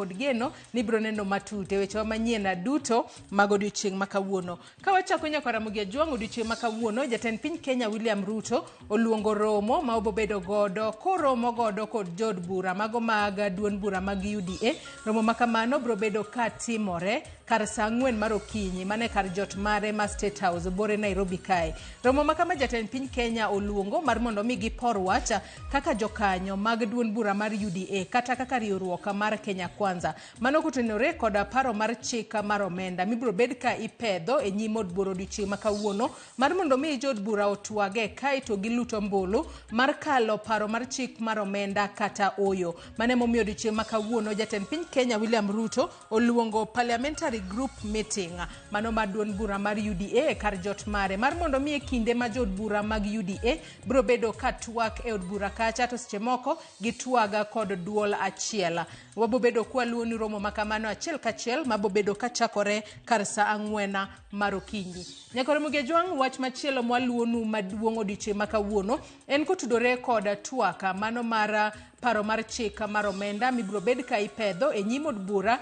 kod geno ni biro neno matut e weche manyien duto mag odiochieng' makawuono. Ka wachako nyaka Ramogi Ajwang' odiochieng' makawuono, jatend piny Kenya William Ruto oluongo romo ma obobedo godo koromo godo kod jod bura mago mag duond bura mag UDA. Romo makamano biro bedo ka timore kar saa 4 mar okinyi mane kar jot mare ma State House bore Nairobi kae. Romo makama jatend piny Kenya oluongo mar mondo mi gipor wach kaka jokanyo mag duond bura mar UDA kata kaka riwruok mar Kenya Kwanza mano kotenore kod paro mar chik mar omenda mibiro bed ka ipedho e nyim od bura odiochieng' makawuono mar mondo mi jod bura otwage kae to giluto mbulu mar kalo paro mar chik mar omenda kata oyo. Mane momiyo odiochieng' makawuono jatend piny Kenya William Ruto oluongo parliamentary group meeting mano mar duond bura mar UDA kar jot mare mar mondo mi e kinde ma jod bura mag UDA biro bedo ka twak e od bura kacha to seche moko gitwaga kod duol achiel. Wabobedo kwa luoni romo makamano achiel kachiel mabobedo ka chakore kar saa 4 mar okinyi. Nyaka Ramogi Ajwang' wach machielo mwaluonu maduong' odiochieng' makawuono en kotudore kod twaka mano mar paro mar chik mar omenda mibiro bed ka ipedho e nyim od bura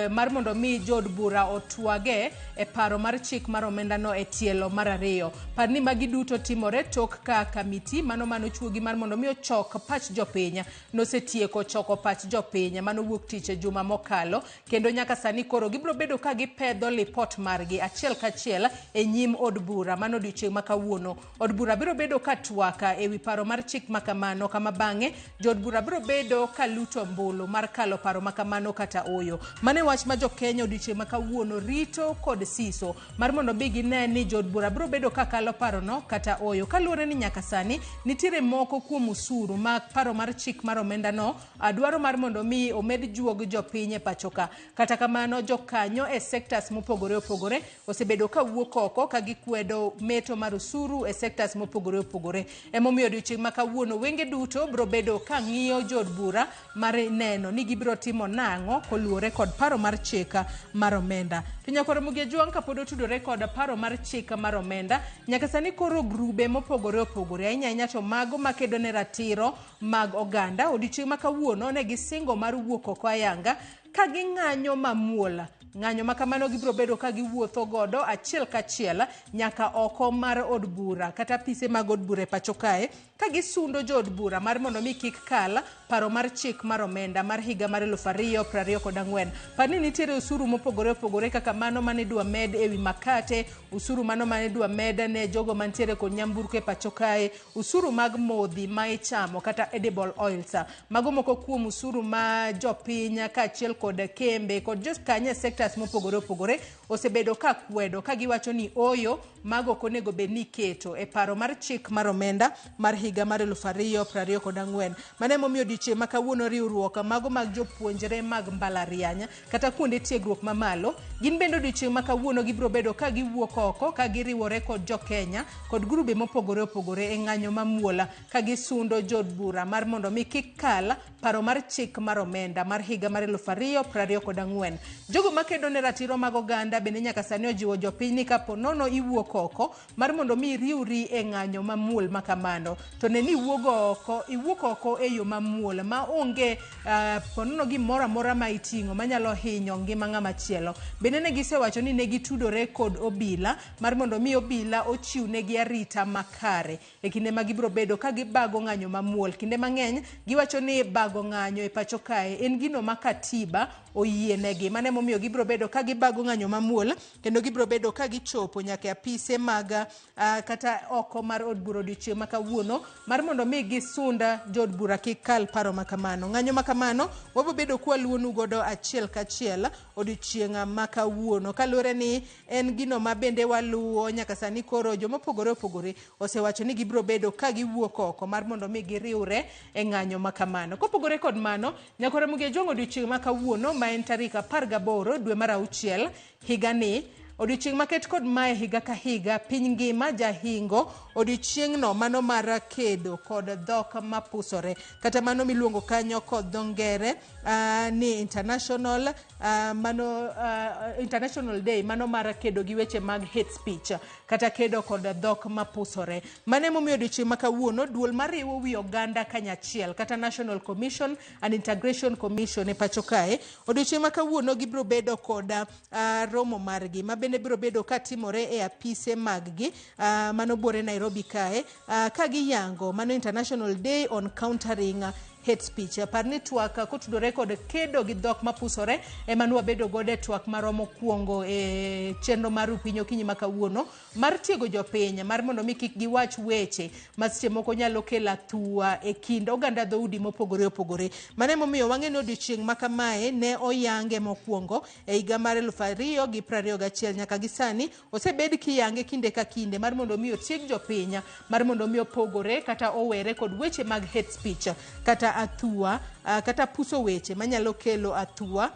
mar mondo mi jod bura otwage e paro mar chik mar omenda no e tielo mar ariyo. Parni magi duto timore tok ka kamiti mano chuogi mar mondo mi ochok pach jopiny nosetieko choko pach jopiny mano wuok tich juma mokalo kendo nyaka sani koro gibiro bedo ka gipedho lipot margi achiel kachiel e nyim od bura mano odiochieng' makawuono. Od bura biro bedo ka twaka e wi paro mar chik makamano kama bang'e jod bura biro bedo ka luto mbulu mar kalo paro makamano kata oyo. Mane wach ma jo Kenya odiochieng' makawuono rito kod siso mar mondo bi gine ni jod bura biro bedo ka kalo paro no kata oyo. Kaluwore ni nyaka sani nitiere moko kuom usuru mag paro mar chik mar omenda no dwaro mar mondo mi omed juog jopiny e pachoka. Kata kamano jokanyo e sectors mopogore opogore osebedo ka wuok oko ka gikwedo meto mar usuru e sectors mopogore opogore. Emomiyo odiochieng' makawuono wenge duto biro bedo ka ng'iyo jod bura mar neno ni gibiro timo nang'o koluwore kod paro mar chik mar omenda. To nyaka Ramogi Ajwang' kapod otudore kod paro mar chik mar omenda nyaka sani koro grube mopogore opogore ahinya to mago makedo ne ratiro mag oganda odiochieng' makawuono ne gisingo mar wuok oko ayanga ka ging'anyo mamuola. Ng'anyo makamano gibiro bedo ka giwuotho godo achiel kachiel nyaka oko mar od bura kata pise mag od bura e pacho kae ka gisundo jod bura mar mondo mi kik kal paro mar chik mar omenda mar higa mar 2024. Parni nitiere usuru mopogore opogore kaka mano mane dwa med e wi makate, usuru mano mane dwa med ne jogo mantiere kod nyamburko e pacho kae, usuru mag modhi ma ichamo kata edible oils. Mago moko kuom usuru ma jopiny kaachiel kod kembe kod jokanyo e sectors mopogore opogore osebedo ka kwedo ka giwacho ni oyo mago konego be ni keto e paro mar chik mar omenda mar higa mar 2024. Mane momiyo odiochieng' makawuono riwruok mago mag jopuonjre mag mbalariany kata kuonde tiegruok mamalo gin bende odiochieng' makawuono gibiro bedo ka giwuok oko ka giriwore kod jokenya kod grube mopogore opogore e ng'anyo mamuola ka gisundo jod bura mar mondo mi kik kal paro mar chik mar omenda mar higa mar 2024. Jogo makedo ne ratiro mag oganda bende nyaka sani ojiwo jopiny ni kapo nono iwuok oko mar mondo mi riuri e ng'anyo mamuol makamano to ne ni iwuok oko e yo mamuol ma onge ponono gimoro amora ma iting'o manyalo hinyo ngima ng'ama chielo. Bende ne gisewacho ni ne gitudore kod obila mar mondo mi obila ochiw negi arita makare e kinde ma gibiro bedo ka gibago ng'anyo mamuol. Kinde mang'eny giwacho ni bago ng'anyo e pacho kae en gino ma katiba oyienegi. Mane momiyo gibiro bedo ka gibago ng'anyo mamuol kendo gibiro bedo ka gichopo nyaka apise mag kata oko mar od bura odiochieng' makawuono mar mondo mi gisunda jod bura kik kal paro makamano. Ng'anyo makamano wabobedo kwa luonu godo achiel kachiel odiochieng' makawuono kaluwore ni en gino ma bende waluo nyaka sani koro jomopogore opogore osewacho ni gibiro bedo ka giwuok oko mar mondo mi giriwre e ng'anyo makamano. Kopogore kod mano nyaka Ramogi Ajwang' odiochieng' makawuono ma en tarik 18 dwe mar auchiel higa ni odiochieng' maket kod mae higa ka higa piny ngima jahingo odiochieng' no mano mar kedo kod dhok mapusore kata mano miluongo kanyo kod dho ngere ni international day mano mar kedo gi weche mag hate speech kata kedo kod dhok mapusore. Mane momiyo odiochieng' ma kawuono duol mariwo wi oganda kanyachiel kata National Commission and Integration Commission e pacho kae odiochieng' ma kawuono gibiro bedo kod romo margi ma bende biro bedo katimore e apise maggi mano buore Nairobi kae ka giyango mano International Day on Countering hate speech. Parni twak kotudore kod kedo gi dhok mapusore ema nwabedo gode twak maromo kuongo e chenro mar Upiny Okinyi ma kawuono mar tiego jopiny mar mondo mi kik giwach weche ma seche moko nyalo kelo athua e kind oganda dhoudi mopogore opogore. Mane momiyo wang'eni odiochieng' ma kamae ne oyange mokuongo e higa mar 2021 nyaka gi sani osebed kiyange kinde ka kinde mar mondo mi otieg jopiny mar mondo mi opogore kata owere kod weche mag hate speech kata athua kata puso weche manyalo kelo athua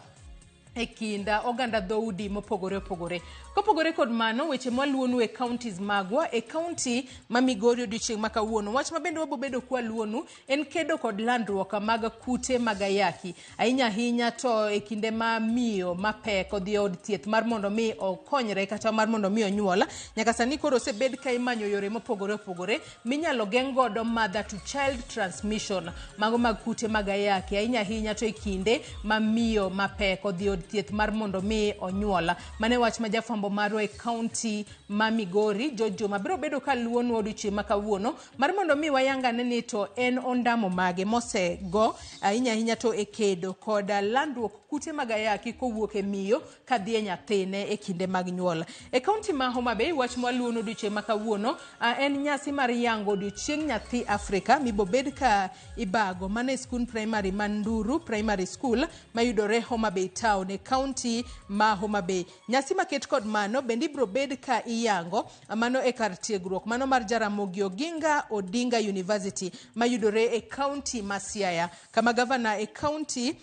e kinda oganda dhoudi mopogore opogore. Kopogore kod mano weche mwaluonu e counties magwa e county ma Migori odiochieng' ma kawuono wach ma bende wabobedo kwa luonu en kedo kod landruok mag kute mag ayaki ahinya to e kinde ma miyo mapek odhi od thieth mar mondo mi okonyre kata mar mondo mi onyuola nyaka sani koro osebed ka imanyo yore mopogore opogore minyalo geng' godo mother to child transmission mago mag kute mag ayaki ahinya to e kinde ma miyo mapek odhi od thieth mar mondo mi onyuola. Mane wach ma jafwambo marwa e county ma Migori Jojo mabiro bedo ka luonu odiochieng' ma kawuono mar mondo mi wayangane ni to en ondamo mage mosego ahinya to e kedo kod landruok kute mag ayaki kowuok e miyo kadhi e nyathine e kinde mag nyuol. E county ma Homa Bay wach mwaluonu odiochieng' ma kawuono en nyasi mar yango odiochieng' nyathi Afrika mibobed ka ibago mane skul primary Manduru Primary School mayudore Homa Bay Town e county ma Homa Bay. Nyasi maket kod mano bende ibro bed ka iyango mano e kar tiegruok mano mar Jaramogi Oginga Odinga University mayudore e county ma Siaya kama gavana e county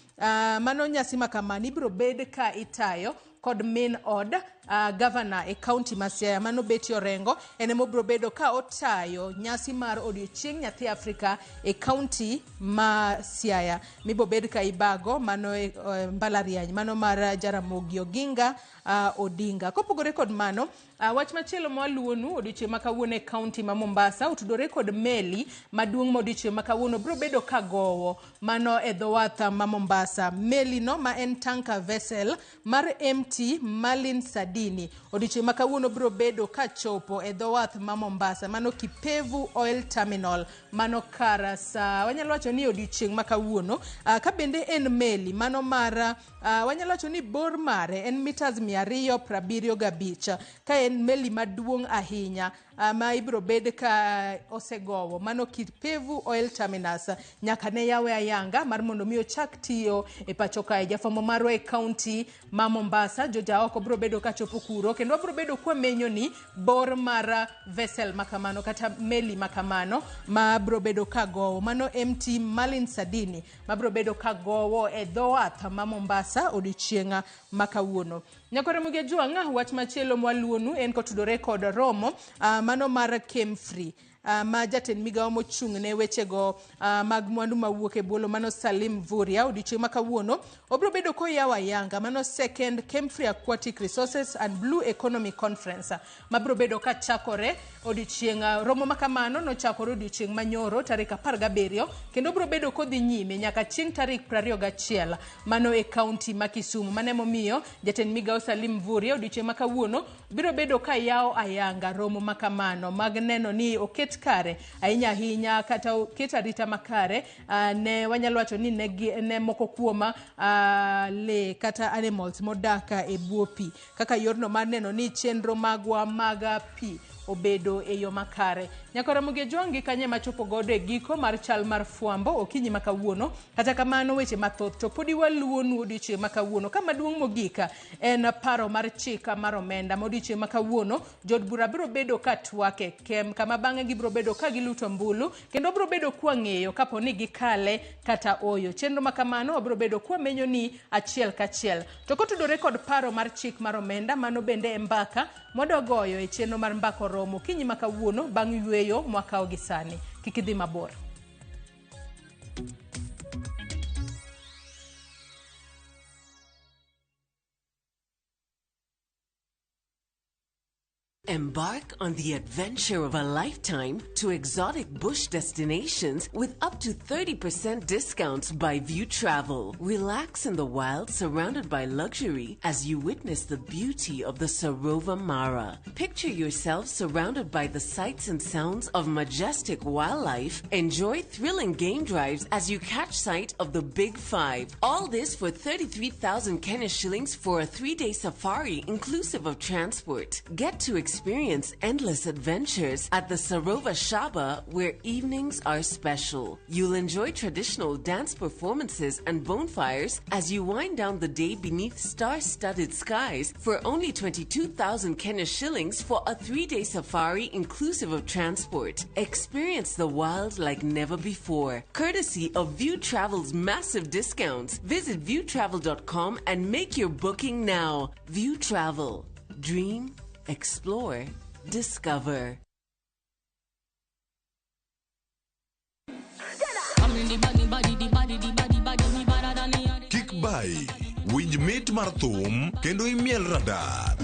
mano nyasi makamani ibro bed ka itayo kod min od governor e county ma Siaya mano Betty Orengo ene mobro bedo ka otayo nyasi mar odiochieng' nyathi Afrika e county ma Siaya mibobed ka ibago mano e mbalariany mano mar Jaramogi Oginga Odinga. Kopogore kod mano wach machielo mwaluonu odiochieng' ma kawuono e county ma Mombasa utudore kod meli maduong' modiochieng' ma kawuono bro bedo ka gowo mano e dho wath ma Mombasa. Meli no ma en tanker vessel mar MT Malin Sadini odiochieng' ma kawuono bro bedo ka chopo e dho wath ma Mombasa mano Kipevu Oil Terminal mano Karasa. Wanyalo wacho ni odiochieng' ma kawuono ka bende en meli mano mar wanyalo wacho ni bor mare en meters 275 ka en meli maduong' ahinya ma ibro bed ka osegowo mano Kipevu Oil Terminus nyaka ne yawe ayanga mar mondo mi ochak tiyo e pacho kae. Jafwambo marwa e county ma Mombasa Joja oko bro bedo ka chopo kuro kendo bro bedo kwa menyo ni bor mar vessel makamano kata meli makamano ma bro bedo ka gowo mano MT Malin Sadini ma bro bedo ka gowo e dho wath ma Mombasa odiochieng' ma kawuono. Nyakore muge juanga wach machielo mwaluonu en kotudore kod romo mano mar Kemfree ma jatend migawo mochung' ne wechego mag mwandu mawuok e bolo mano Salim Vuria odiochieng' ma kawuono obro bedo koyawa yanga mano second Kemfree Aquatic Resources and Blue Economy Conference ma bro bedo ka chakore odiochieng' romo makamano no chakore odiochieng' manyoro tarik 17 kendo bro bedo kodhi nyime nyaka chieng' tarik 21 mano e county ma Kisumu. Mane momiyo jatend migawo Salim Vuria odiochieng' ma kawuono biro bedo ka yawo ayanga romo makamano mag neno ni oket kare ahinya kata oket arita makare ne wanyalo wacho ni ne moko kuoma le kata animals modaka e buo pi kaka yorno mar neno ni chenro magwa mag pi obedo e yo makare. Nyaka Ramogi Jwangi kanye machopo godo e giko mar chal mar fwambo okinyi makawuono. Kata kamano weche mathoth to podi waluonu odiochieng' makawuono. Kama duong' mogika en paro mar chika mar omenda odiochieng' makawuono. Jod bura biro bedo ka twake kem kama bang'e gibiro bedo ka giluto mbulu kendo biro bedo kwa ng'eyo kapo ni gikale kata oyo. Chenro makamano biro bedo kwa menyo ni achiel kachiel. To kotudore kod paro mar chik mar omenda mano bende e mbaka modogoyo e chenro mar mbako romo kinyi makawuono bang' yweyo mwaka ogisani. Kikidhi mabor. Embark on the adventure of a lifetime to exotic bush destinations with up to 30% discounts by View Travel. Relax in the wild surrounded by luxury as you witness the beauty of the Sarova Mara. Picture yourself surrounded by the sights and sounds of majestic wildlife. Enjoy thrilling game drives as you catch sight of the Big Five. All this for 33,000 Kenya shillings for a 3-day safari inclusive of transport. Get to experience endless adventures at the Sarova Shaba, where evenings are special. You'll enjoy traditional dance performances and bonfires as you wind down the day beneath star-studded skies for only 22,000 Kenya shillings for a 3-day safari inclusive of transport. Experience the wild like never before. Courtesy of View Travel's massive discounts. Visit viewtravel.com and make your booking now. View Travel. Dream. Explore, discover. Kickby, winj mit mar thum kendo imiel radar.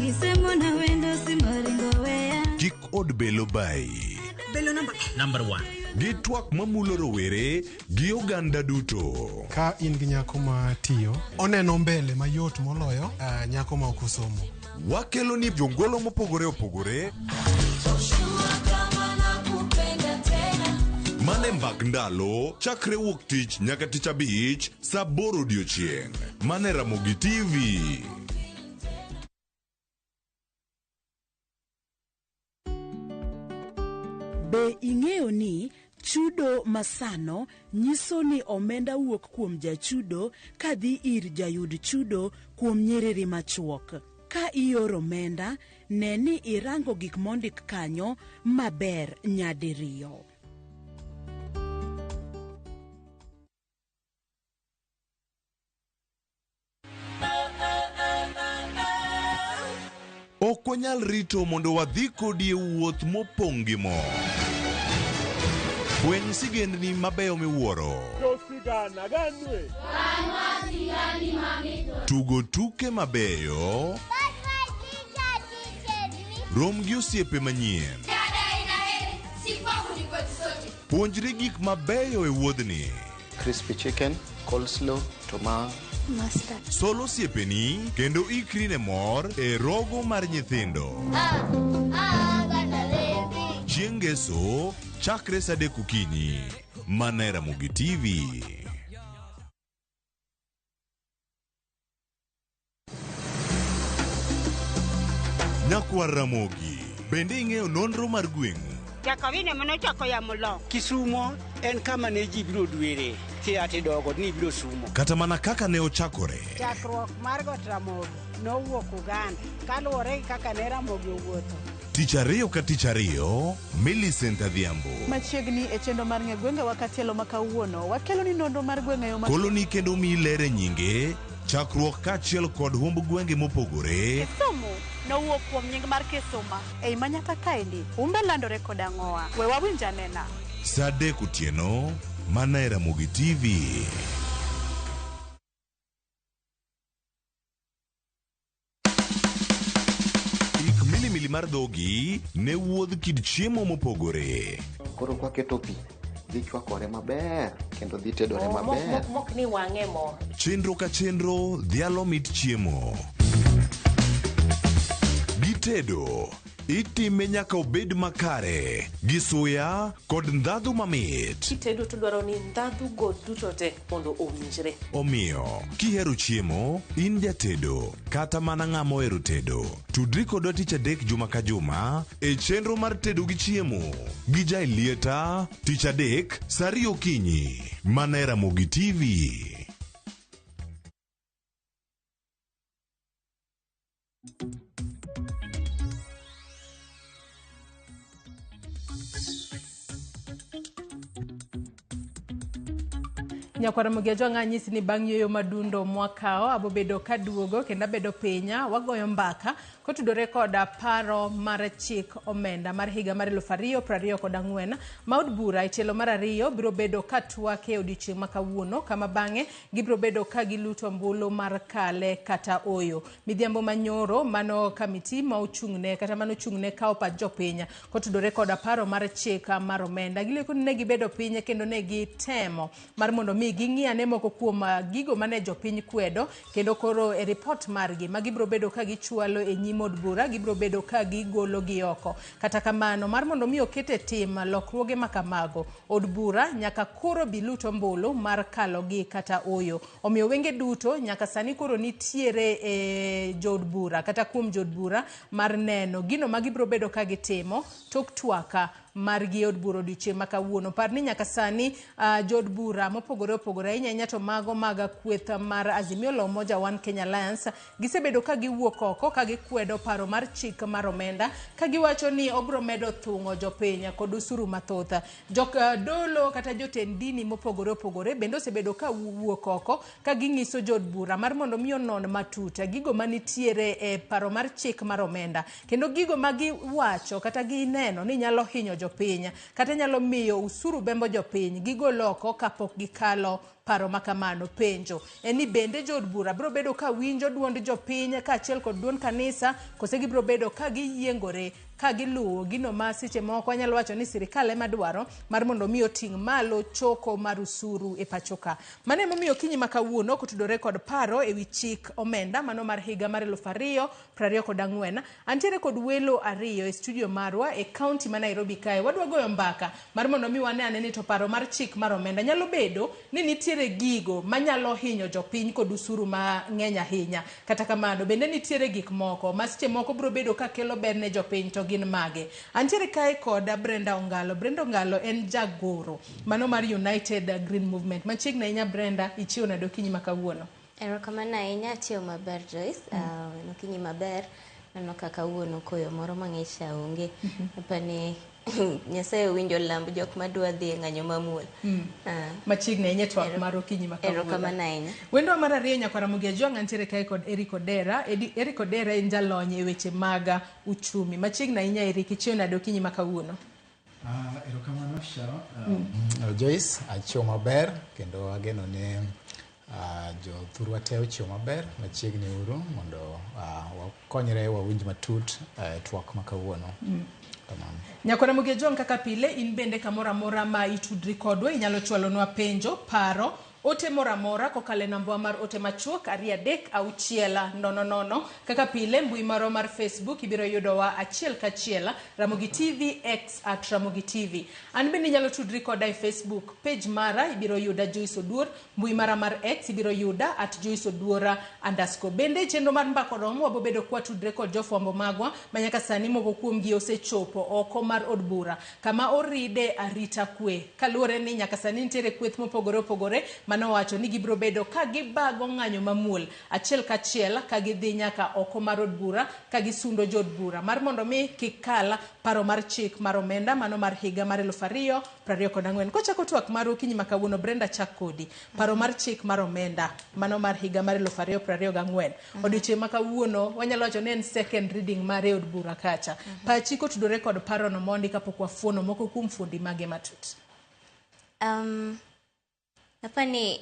Kik od belo bay. Belo number 1. Gi twak mamulo rowere gi oganda duto. Ka in gi nyako ma tiyo, oneno mbele mayot moloyo nyako ma ok osomo. Wakelo ni jongolo mopogore opogore. Mane mbak ndalo chakre wuok tich nyaka tich abich saa 8 odiochieng'. Mane Ramogi TV. Be ing'eyo ni chudo masano nyiso ni omenda wuok kuom jachudo kadhi ir jayud chudo kuom nyiriri machuok. Ka ioro omenda, ne ni irango gik mondik kanyo maber nyadiriyo. Ok wanyal rito mondo wadhi kodi e wuoth mopong' gi mo. Fweny sigendni mabeyo miwuoro. Tugo tuke mabeyo. Rom gi osiepe manyien. Puonjri gik mabeyo e wuodhni. Crispy chicken, coleslaw, tomato, mustard. Solo osiepeni kendo ikri ne mor e rogo mar nyithindo. Chieng' ngeso chakre saa 3 okinyi. Mana Ramogi TV. Nyakwar Ramogi, bende ing'eyo nonro mar gweng'u? Jakawine mano chako ya mulo. Kisumo en kama ne ji biro dwere. Kiati dogo ni biro sumo. Kata mana kaka ne ochakore. Chakruok mar got Ramogi nowuok Uganda. Kaluwore kaka ne Ramogi owuotho. Tich ariyo ka tich ariyo, Millicent Adhiambo. Machiegni e chenro mar ng'e gwenge wakatielo makawuono. Wakelo ni nonro mar gwenge yo Koloni kendo milere nyinge. Chakruok kachiel kod humb gwenge mopogore. Kisumu nowuok kuom nying mar Kisuma. Ei manyaka kaendi, umbe landore kod ang'owa. We wawinj anena. Saa 3 otieno, mana Ramogi TV. Ik milimili mar dhogi ne wuodh kid chiemo mopogore. Koro kwaketo pi, dhi chwakore maber, kendo dhi tedore maber. Mok ni wang'e mo. Chenro ka chenro dhialo mit chiemo. Gitedo itime nyaka obed makare gi suya kod ndhadhu mamit. Kitedo to dwaro ni ndhadhu go duto te mondo owinjre. Omiyo kihero chiemo in jatedo kata mana ng'ama ohero tedo, tudri kodwa tich adek juma ka juma e chenro mar tedo gi chiemo gi Jailieta tich adek saa 2 okinyi mana e Ramogi TV. Nyakwara Mugiajo ng'anyisi ni bang' yoyo madundo mwakao abobedo kaduogo kendo bedo pinya wagoyo mbaka kotudore koda paro mar chik omenda mar higa mar 2024 ma od bura itelo mar 2 biro bedo katwake odiochieng' makawuono kama bang'e gibiro bedo ka giluto mbulu mar kale kata oyo. Midhiambo manyoro mano kamiti ma ochung'ne kata mano ochung'ne kao pa jopinya kotudore koda paro mar chik mar omenda gileko ne gibedo pinye kendo ne gitemo mar mondo mi ging'iane moko kuom gigo mane jopiny kwedo kendo koro e report margi ma gibiro bedo ka gichwalo e nyim od bura gibiro bedo ka gigolo gi oko. Kata kamano mar mondo mi okete tim lokruoge makamago od bura nyaka koro biluto mbulu mar kalo gi kata oyo. Omiyo wenge duto nyaka sani koro nitiere e jod bura kata kuom jod bura mar neno gino ma gibiro bedo ka gitimo tok twaka margi od bura odiochieng' makawuono. Par ni nyaka sani jod bura mopogore opogore ahinya to mago maga kweth mar Azimio la Umoja One Kenya Alliance gisebedo ka giwuok oko ka gikwedo paro mar chik mar omenda ka giwacho ni obro medo thung'o jopiny kod usuru mathoth. Jok dolo kata jotend dini mopogore opogore bende osebedo ka wuok oko ka ging'iso jod bura mar mondo mi onon matuta gigo manitiere e paro mar chik mar omenda kendo gigo magiwacho kata gineno ni nyalo hinyo jopiny kata nyalo miyo usuru bembo jopiny gigoloko kapok gikalo paro makamano. Penjo eni bende jod bura biro bedo ka winjo duond jopiny ka achiel kod duond kanisa kose gibiro bedo ka giyiengore ka giluwo gino ma seche moko anyalo wacho ni sirikal ema dwaro mar mondo mi oting' malo choko mar usuru e pachoka. Mane momiyo kinyi makawuono kotudore kod paro e wi chik omenda mano mar higa mar 2024 antiere kod welo 2 e studio marwa e county ma Nairobi kae. Wadwa goyo mbaka mar mondo mi wane ni to paro mar chik mar omenda nyalo bedo ni nitiere gigo manyalo hinyo jopiny kod usuru ma ng'eny ahinya. Kata kamano bende nitiere gik moko ma seche moko biro bedo ka kelo ber ne jopiny to gin mage. Antiere kae kod Brenda Ongalo. Brenda Ongalo en jagoro mano mar United Green Movement. Machiegni ahinya Brenda ichiwo nado kinyi makawuono. Erokamano ahinya atiyo maber Joyce. No kinyi maber nano kaka wuono koyo moro mang'ich onge. Apani Nyasaye winjo lamb jok madwa dhi ng'anyo mamuol. Machiegni ahinya twak mar okinyi makawuono. Erokamano ahinya. Wendo mar 2 Nyakwara Mugiajo antiere kae kod Eric Odera. Eric Odera en jalony e weche mag uchumi. Machiegni ahinya Eric ichiwo nado kinyi makawuono. Erokamano Sharon. Joyce achiwo maber kendo ageno ne jo thurwa te ochiwo maber machiegni uru mondo wakonyre wawinj matut twak makawuono. Nyakwara Mugiajo kaka pile in bende kamora mora ma itudri kodwa inyalo chwalonwa penjo paro ote mora mora kokale namba mar ote machuok 32600 kaka pile mbui maro mar Facebook ibiro yudowa achiel kachiel Ramogi TV X @Ramogi TV. An bende nyalo tudri koda e Facebook page mara ibiro yuda Joyce Oduor, mbui mara mar X ibiro yuda @JoyceOduor_. Bende chenro mar mbako romo wabobedo kwa tudre kod jofwambo magwa manyaka sani moko kuom gi osechopo oko mar od bura kama oride arita kwe kaluore ni nyaka sani nitiere kweth mopogore opogore mano wacho ni gibiro bedo ka gibago ng'anyo mamuol achiel kachiel ka gidhi nyaka oko mar od bura ka gisundo jod bura mar mondo mi kikala paro mar chik mar omenda mano mar higa mar 2024. Kochako twak mar okinyi makawuono Brenda Chakodi paro mar chik mar omenda mano mar higa mar 2024 odiochieng' makawuono wanyalo wacho ni en second reading mar od bura kacha. Pachi kotudore kod paro no mondi kapok wafuono moko kuom fundi mage matut. Apani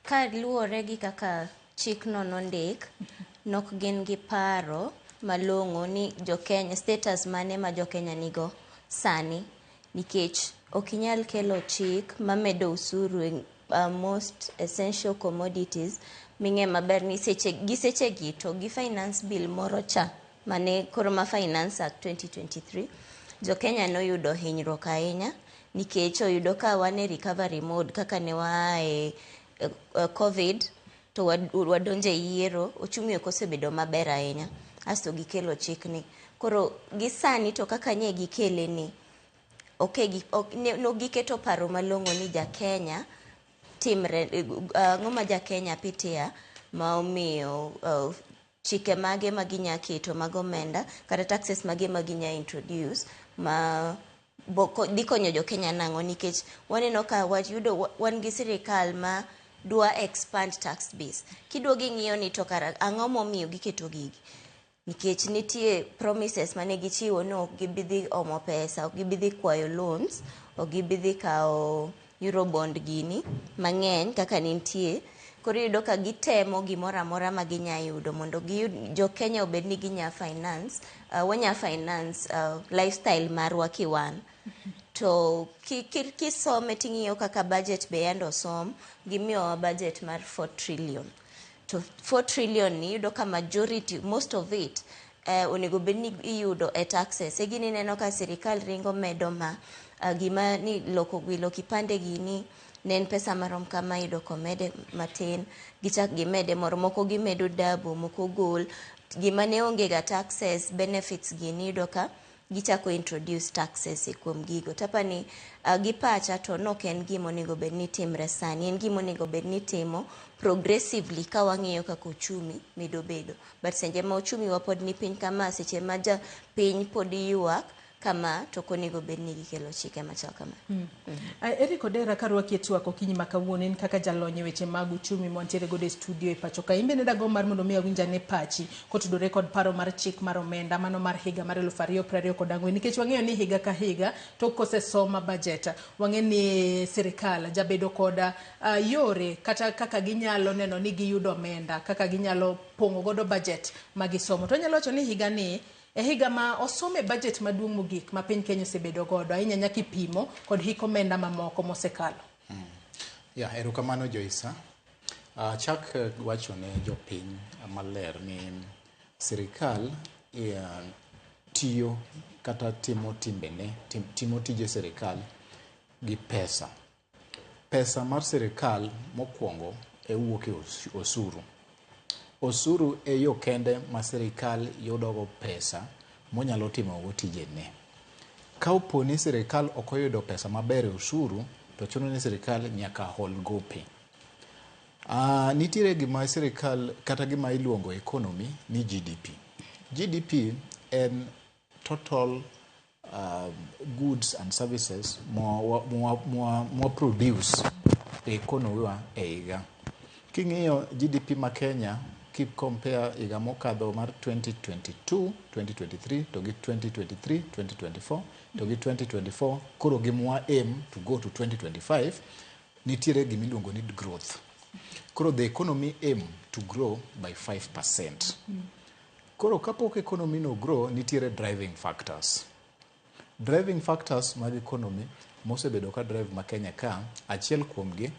ka luore gi kaka chik no nondik nok gin gi paro malong'o ni jokenya status mane ma jokenya nigo sani nikech okinyal kelo chik mamedo usuru most essential commodities ming'e maber ni seche gi to gi finance bill moro cha mane koro ma Finance Act 2023, jo Kenya noyudo hinyruok ahinya nikech oyudo ka wan e recovery mode kaka ne waae COVID to wadonje yiero, ochumi ok osebedo maber ahinya, asto gikelo chikni. Koro gisani to kaka nye gikele ni, no giketo paro malong'o ni ja Kenya timre, ng'oma ja Kenya pitia ma omiyo chike mage maginya keto mag omenda kata taxes mage maginya introduce ma dhi konyo jo Kenya nang'o, nikech waneno ka wayudo wan gi sirikal ma dwa expand tax base. Kiduogi ng'iyo ni to kara ang'o momiyo giketo gigi, nikech nitie promises mane gichiwo no ok gibidhi omo pesa, ok gibidhi kwayo loans, ok gibidhi kao Eurobond gini mang'eny kaka nitie. Koro yudo ka gitemo gimoro amora ma ginya yudo mondo jo Kenya obed ni ginya finance, wanya finance lifestyle marwa kiwan. To kisome ting'iyo kaka budget be yando som, gimiyowa budget mar 4 trillion. To 4 trillion ni yudo ka majority, most of it, onego bed ni iyudo e taxes. Gini neno ka sirikal ringo medo ma gima ni loko gwilo kipande gini, ne en pesa marom kama iyudo komede matin, gichak gimede moro, moko gimedo dabu, moko gol, gima ne onge ga taxes, benefits gini iyudo ka gichako introduce taxes kuom gigo. Tapani gipacha to nok en gimo nego bed ni timre sani, en gimo nego bed ni timo progressively ka wang'iyo kaka uchumi medo bedo. But senje ma uchumi wa pod ni piny kama, seche ma ja piny pod yuak kama, to konego bed ni gikelo chike machal kama. Eric Odera karwaki etwak okinyi makawuono, en kaka jalony weche mag uchumi montiere godo e studio e pacho ka. Imbe ne dago mar mondo mi awinja ne pachi kotudore kod paro mar chik mar omenda mano mar higa mar 2024, nikech wang'eyo ni higa ka higa to kosesoma budget wang'e ni sirikal jabedo koda yore kata kaka ginyalo neno ni giyudo omenda, kaka ginyalo pongo godo budget magisomo. To nyalo wacho ni higa ni higa ma osome budget maduong' mogik ma piny Kenya osebedo godo ahinya nyaka ipimo kod hik omenda mamoko mosekalo. Erokamano Joyce. Chak wacho ne jopiny maler ni sirikal tiyo kata timo timbene, timo tije sirikal gi pesa. Pesa mar sirikal mokwongo wuok e osuru. Osuru e yo kende ma sirikal yudogo pesa monyalo timo go tijene. Ka opo ni sirikal ok oyudo pesa maber e osuru, to chuno ni sirikal nyaka hol gope. Nitiere gima sirikal kata gima iluongo economy ni GDP. GDP en total goods and services more produce e economy wa e higa. King'iyo GDP ma Kenya keep compare higa mokadho mar 2022, 2023 to gi 2023, 2024 to gi 2024, koro gimwa aim to go to 2025, nitiere gimiluongo ni growth. Koro the economy aim to grow by 5%. Koro kapok economy no grow, nitiere driving factors. Driving factors mag economy mosebedo ka drive ma Kenya ka, achiel kuomgi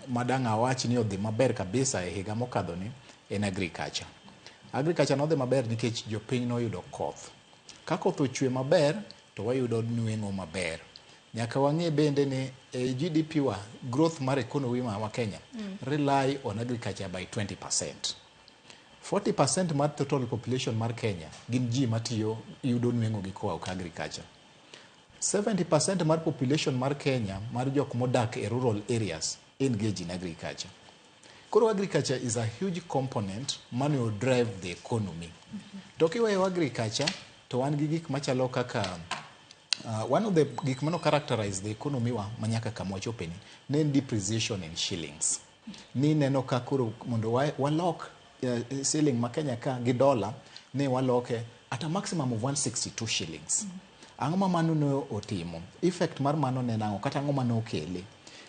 madanga wach ni odhi maber kabisa e higa mokadho ni en agriculture. Agriculture no odhi maber nikech jopiny no yudo koth. Ka koth ochwe maber to wayudo nweng'o maber. Nyaka wang'e bende ni GDP wa, growth mar economy wa Kenya rely on agriculture by 20%. 40% mar total population mar Kenya gin ji matiyo yudo nweng'o gi koa agriculture. 70% mar population mar Kenya, mar jok modak e rural areas, engage in agriculture. Koro agriculture is a huge component man will drive the economy. Tokiweyo agriculture, to wan gi gik machalo kaka one of the gik mano characterize the economy wa manyaka kamwachopeni ne depreciation in shillings. Ni neno ka koro mondo walok shilling ma Kenya ka gi dollar ne waloke at a maximum of 162 shillings. Ang'o ma mano no otimo? Effect mar mano ne nango kata ang'o mano okele?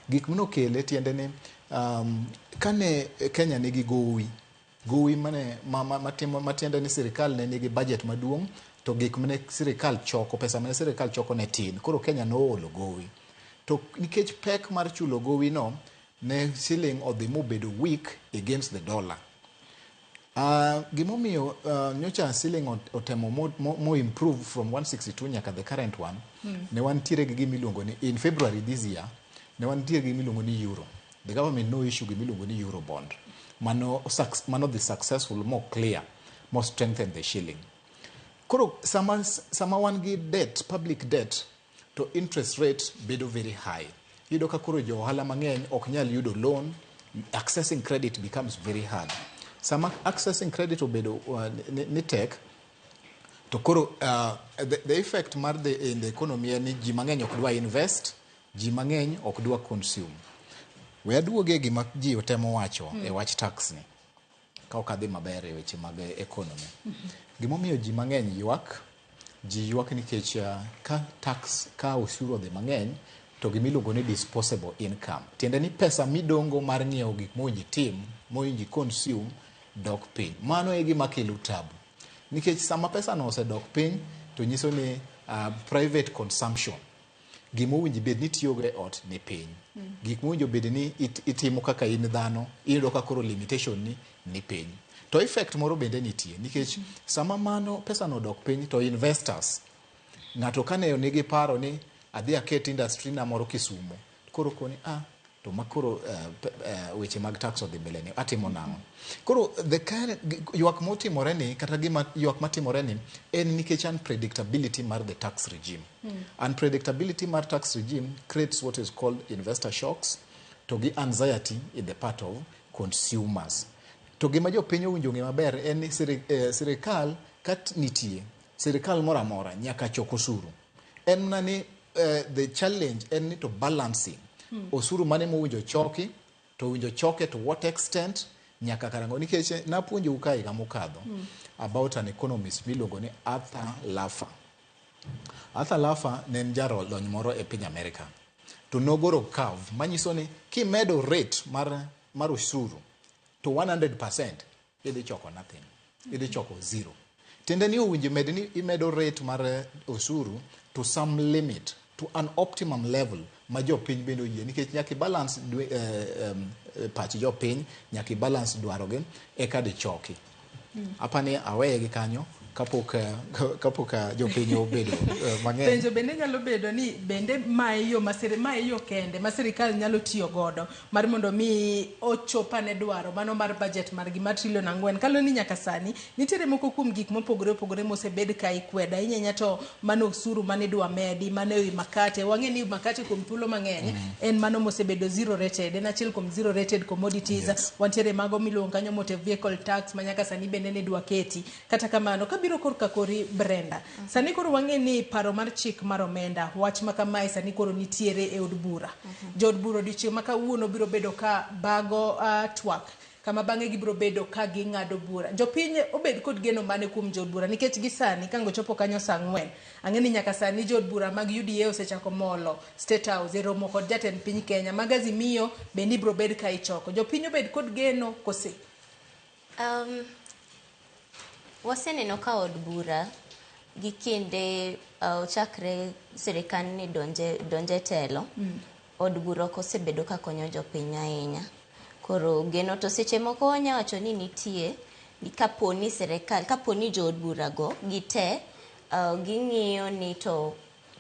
Gik mano okele tiende ni kane Kenya nigi gowi mane matiende ni sirikal ne nigi budget maduong', to gik mane sirikal choko, pesa mane sirikal choko ne tin. Koro Kenya no olo gowi. To nikech pek mar chulo gowi no, ne shilling odhi mobedo weak against the dollar. Gimomiyo nyocha ceiling otemo mo improve from 162 nyaka the current one. Ne wantiere gi gimiluongo ni in February this year ne wantiere gi gimiluongo ni euro. The government no issue gimiluongo ni euro bond. Mano the successful, more clear, more strengthen the shilling. Koro sama wan gi debt, public debt, to interest rate bedo very high. Yudo ka koro jo ohala mang'eny ok nyal yudo loan, accessing credit becomes very hard. Sama accessing credit obedo ni tek, to koro the effect mar in the economy en ni ji mang'eny ok dwa invest, ji mang'eny ok dwa consume. We aduoge gima ji otemo wacho e wach tax ni. Ka ok adhi maber e weche mag economy. Gimomiyo ji mang'eny ywak nikech ka osuru odhi mang'eny, to gimiluongo ni disposable income. Tiende ni pesa midongo mar ng'iewo gik moji tim, moji consume, dok piny. Mano e gima kelo tabu. Nikech sama pesa no osedok piny, to nyiso ni private consumption, gima owinjo bed ni tiyogo e ot ni piny. Gik mowinjo bed ni itimo kaka in dhano, iyudo ka koro limitation ni piny. To effect moro bende nitie, nikech sama mano pesa no dok piny, to investors, ng'ato kane nigi paro ni adhi aket industry na moro Kisumu, koro koni to makoro weche mag tax odhi mbele ni atimo nang'o. Koro the kind ywak motimore ni kata gima ywak matimore ni en nikech unpredictability mar the tax regime. Unpredictability mar tax regime creates what is called investor shocks to gi anxiety in the part of consumers. To gima jo piny owinjo ng'e maber en ni sirikal kat nitie, sirikal mora mora nyaka chok osuru. En nani the challenge en ni to balancing osuru mane mowinjo choki, to owinjo choke to what extent, nyaka karango. Nikech napuonjo uka higa mokadho about an economist miluongo ni Arthur Laffer. Arthur Laffer ne en jalony moro e piny America. To nogoro curve manyiso ni kimedo rate mar osuru to 100%, idhi choko nothing. Idhi choko zero. Tiende ni owinjo med ni imedo rate mar osuru to some limit, to an optimum level ma jo piny bendo yie, nikech nyaki balance pach jo piny, nyaki balance dwarogi eka di choki. Apani aweye gi kanyo kapok jo piny obedo mang'eny. Penjo bende nyalo bedo ni bende maeyo kende ma sirikal nyalo tiyo godo mar mondo mi ochopane dwaro mano mar budget margi mar trillion 4 kalo ni nyaka sani nitiere moko kuom gik mopogore mosebed ka ikweda ahinya to mano osuru mane dwa medi mane wi makate wang'e ni makate kuom thuolo mang'eny en mano mosebedo zero rated, en achiel kuom zero rated commodities. Wantiere mago miluongo kanyo motor vehicle tax manyaka sani bende ne dwa keti. Kata kamano kabiro korka kori Brenda, sani koro wang'e ni paro mar chik mar omenda wach makamae sani koro nitiere e od bura. Jo od bura odiochieng' ma kawuono biro bedo ka bago twak kama bang'e gibiro bedo ka ging'ado bura. Jopiny obed kod geno mane kuom jo od bura nikech gisani kango chopo kanyo saa 4 ang'e ni nyaka sani jo od bura mag UDA osechako molo State House e romo kod jatend piny Kenya mag Azimio bende biro bed ka ichoko. Jopiny obed kod geno kose waseneno ka od bura gi kinde chakre sirikal ni donje telo od bura osebedo ka konyo jopiny ahinya. Koro geno to seche moko wanya wacho ni nitie kaponi sirikal, kaponi jo od bura go gite ging'iyo ni to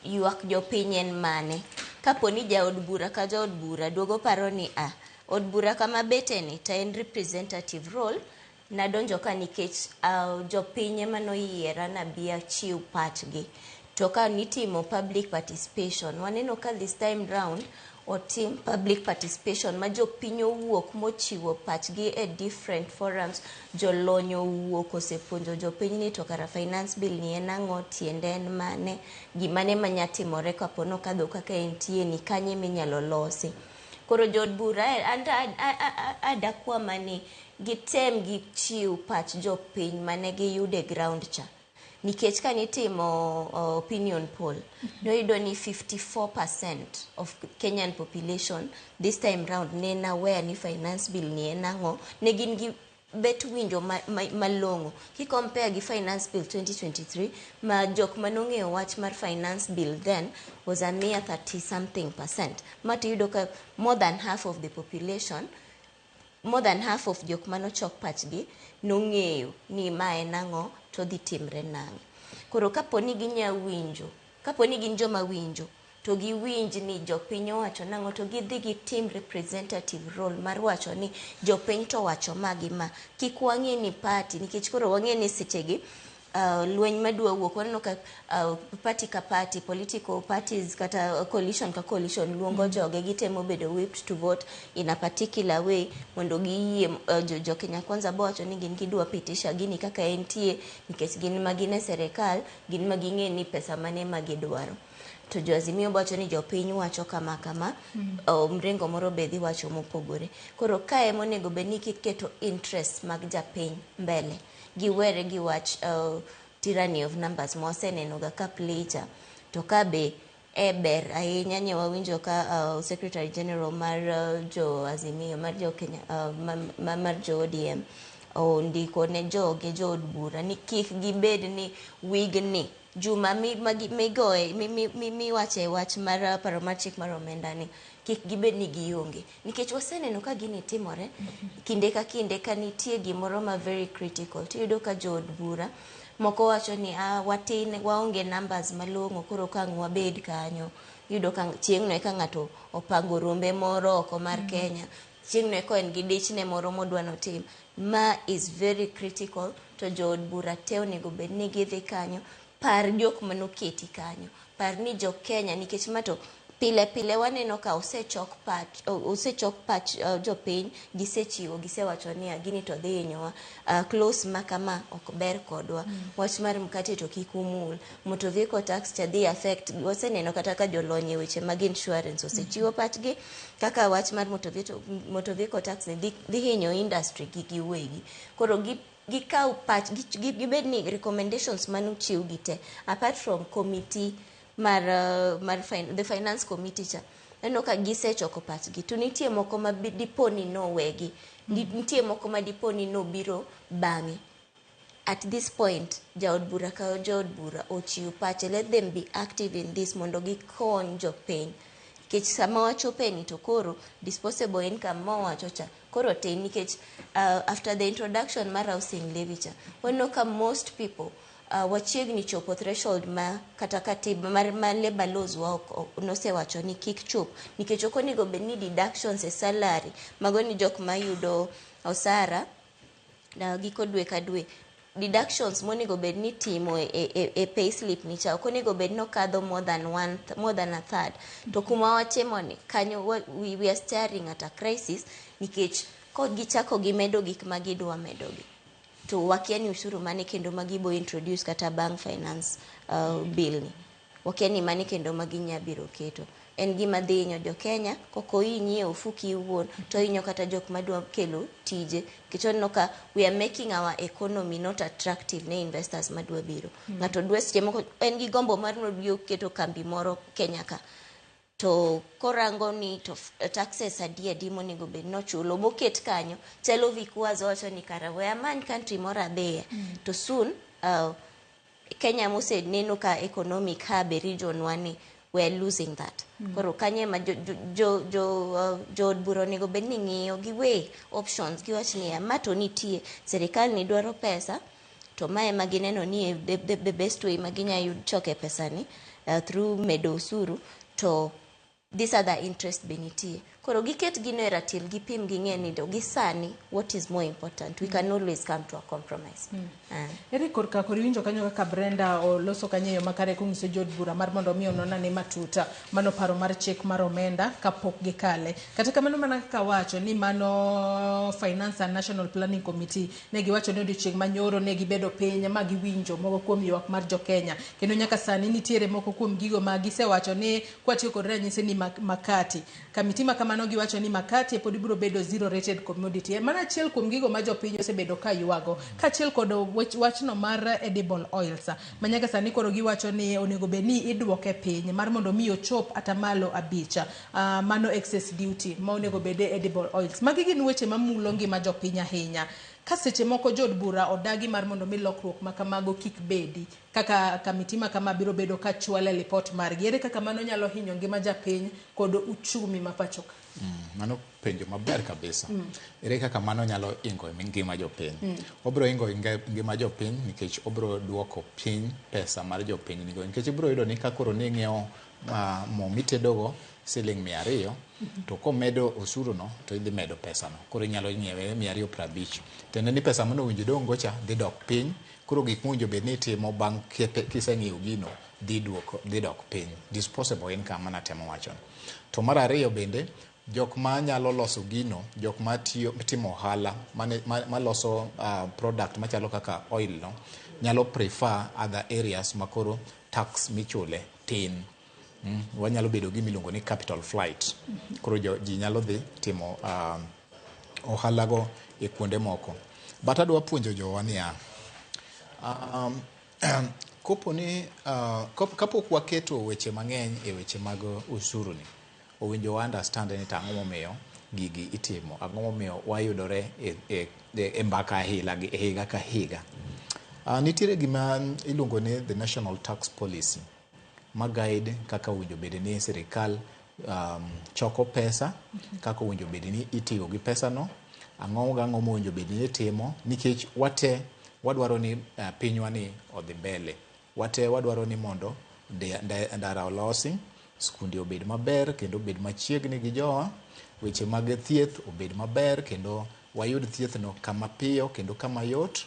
ywak jopiny en mane. Kaponi ja od bura ka ja od bura duogo paro ni od bura kama bete ni ta en representative role nadonjo ka nikech jopiny ema noyiera na bia chiw pachgi. To ka nitimo public participation, waneno ka this time round otim public participation ma jopiny owuok mochiwo pachgi e different forums. Jolony owuok osepuonjo jopiny ni to kara finance bill ni en ang'o, tiende en mane, gimane manyatimore kapono kadho kaka entie ni kanye minyalo losi. Koro jo od bura adakwa mani gitem gichiw pach jopiny mane giyude ground cha. Nikech ka nitimo opinion poll, noyudo ni 54% of Kenyan population this time round ne aware ni finance bill ni en ang'o, ne gin gi bet winjo malong'o. Ki compare gi finance bill 2023, ma jok manong'eyo wach mar finance bill then was a mere 30 something %. Mati yudo ka more than half of the population more than half of jok manochok pachgi nong'eyo ni mae nang'o to dhi timre nang'o. Koro kaponi ginya winjo, kaponi gin joma winjo, to giwinj ni jopiny owacho nang'o to gidhi gitim representative role mar wacho ni jopiny to wacho magi ma. Kik wang'e ni party, nikech koro wang'e ni sechegi lweny madwa wuok waneno ka party ka party, political parties kata coalition ka coalition luongo joge gitemo bedo whipped to vote in a particular way mondo giyie jo Kenya Kwanza bowacho ni gin gidwa pitisha gini kaka entie nikech gin magine serikal, gin maging'e ni pesa mane magidwaro. To jo Azimio bowacho ni jopiny wacho kama kama, mrengo moro be dhi wacho mopogore. Koro kae monego bed ni kiketo interest mag japiny mbele, giwere gi wach tyranny of numbers mwaseneno ga ka plecha, to ka be ber ahinya nye wawinjo ka Secretary General mar jo Azimio, mar jo Kenya, mar jo ODM ndiko ne joge jo od bura ni kik gibed ni wigni juma migoe miwache wach mar paro mar chik mar omenda ni kik gibed ni gionge, nikech waseneno ka gini timore kinde ka kinde ka nitie gimoro ma very critical tiyudo ka jo od bura moko wacho ni watin waonge numbers malong'o koro kang wabed kanyo. Yudo ka chieng'no ka ng'ato opango rombe moro oko mar Kenya, chieng'no ko en gi dichne moro modwano tim, ma is very critical. To jo od bura te onego bed ni gidhi kanyo, par jok manoketi kanyo, par ni jo Kenya, nikech mato pile pile waneno ka osechok patch jopiny gisechiwo gisewacho ni gini to dhi hinyowa, close makama ok ber kodwa, wach mar mkate to kik umul, motor vehicle tax cha dhi affect. Waseneno kata ka jolony e weche mag insurance osechiwo patchgi kaka wach mar motor vehicle tax dhi hinyo industry gi giwegi. Koro gikaw patch gibed ni recommendations manuchiw gite apart from committee the finance committee cha neno ka gisechoko pachgi, to nitie moko ma diponi nowegi, nitie moko ma diponi nobiro bang'e. At this point jaod bura ka jaod bura ochiw pache, let them be active in this mondo gikony jopiny, nikech sama wachope ni to koro disposable income mowacho cha koro te, nikech after the introduction mar housing levy cha waneno ka most people wachiegni chopo threshold ma kata katiba mar labor laws wa nosewacho ni kik chop, nikech ok onego bed ni deductions e salary mago ni jok mayudo osara giko dwe ka dwe, deductions monego bed ni timo e payslip ni cha ok onego bed no kadho more than a third. To kuma watemo ni kanyo we are staring at a crisis, nikech ko gichako gimedo gik magidwa medogi to wakia ni ushuru mane kendo magibo introduce kata bank finance bill ni wakia ni mane kendo maginya biro keto. En gima dhi hinyo jo Kenya, koko inyi ofuki uwuon to hinyo kata jok madwa kelo tije, kichono ka we are making our economy not attractive ne investors madwa biro. Ng'ato dwa seche moko en gi gombo mar no keto kambi moro Kenya ka, to korango ni to taxes adi monego bed no chulo moket kanyo chelo vikwazo wacho ni kara we amany country moro adhiye to soon Kenya mose neno ka economic hub region wani we are losing that. Koro kanye ma jo buro nego bed ni ng'iyo gi way options giwach ni mato nitie serikal ni dwaro pesa to mae magineno ni the best way maginya yud choke pesa ni through medo usuru, to these are the interest benitie. Koro giket gino e ratil gipim ging'e ni do gisani what is more important, we can always come to a compromise. Eri korka koriwinjo kanyo kaka Brenda oloso kanyo makare kungiso jod bura mar mondo mi onona ne matuta mano paro mar chik mar omenda kapok gikale, kata kamano mana kaka wacho ni mano Finance and National Planning Committee ne giwacho ni odiochieng' manyoro ne gibedo piny ma giwinjo moko kuom ywak mar jo Kenya, kendo nyaka sani nitiere moko kuom gigo ma gisewacho ni kwatiyo kod ranyisi ni makati kamiti makamano giwacho ni makati pod biro bedo zero rated commodity. Mana achiel kuom gigo ma jopiny osebedo ka ywago, kaachiel kod wachno mar edible oils manyaka sani koro giwacho ni onego bed ni idwoke piny mar mondo mi ochop atamalo abicha, mano excess duty ma onego bed edible oils. Magi gin weche mamulo ngima jopiny ahinya. Ka seche moko jod bura odagi mar mondo mi lokruok makamago kik bedi, kaka kamiti makama biro bedo ka chwale report margi, ere kaka mano nyalo hinyo ngima japiny kod uchumi ma pachoka? Mano penjo maber kabisa. Ere kaka mano nyalo ingo ngima jopiny? Obro ingo ngima jopiny nikech obro duoko piny pesa mar jopiny nigo. Nikech ibro yudo ni kakoro ni ng'iewo mo mitedogo siling 200 to komedo osuru no to idhi medo pesa no. Koro inyalo nyiewe 250. Tende ni pesa mano winjo dongo cha dhi dok piny. Koro gik mwinjo bed ni timo bang' kiseng'iewo gino dhi dok piny. Disposable income mana temo wacho. To mar ariyo bende jok ma nyalo loso gino, jok ma timo ohala maloso product machalo kaka oil no, nyalo prefer other areas makoro tax michule tin. Wanyalo bedo gi miluongo ni capital flight. Koro ji nyalo dhi timo ohala go e kuonde moko. But adwa puonjo jowa niya, kapok waketo weche mang'eny e weche mag usuru ni, owinjo wa understand ni ang'o momiyo gigi itimo, ang'o momiyo wayudore e mbaka higa ka higa. Nitiere gima iluongo ni the National Tax Policy ma guide kaka owinjo bed ni sirikal choko pesa, kaka owinjo bed ni itiyo gi pesa no, ang'o mowinjo bed ni itimo, nikech wate wadwaro ni pinywa ni odhi mbele. Wate wadwaro ni mondo ndara olosi, skunde obed maber kendo obed machiegni gi jowa, weche mag thieth obed maber kendo wayud thieth no kama piyo kendo kama yot,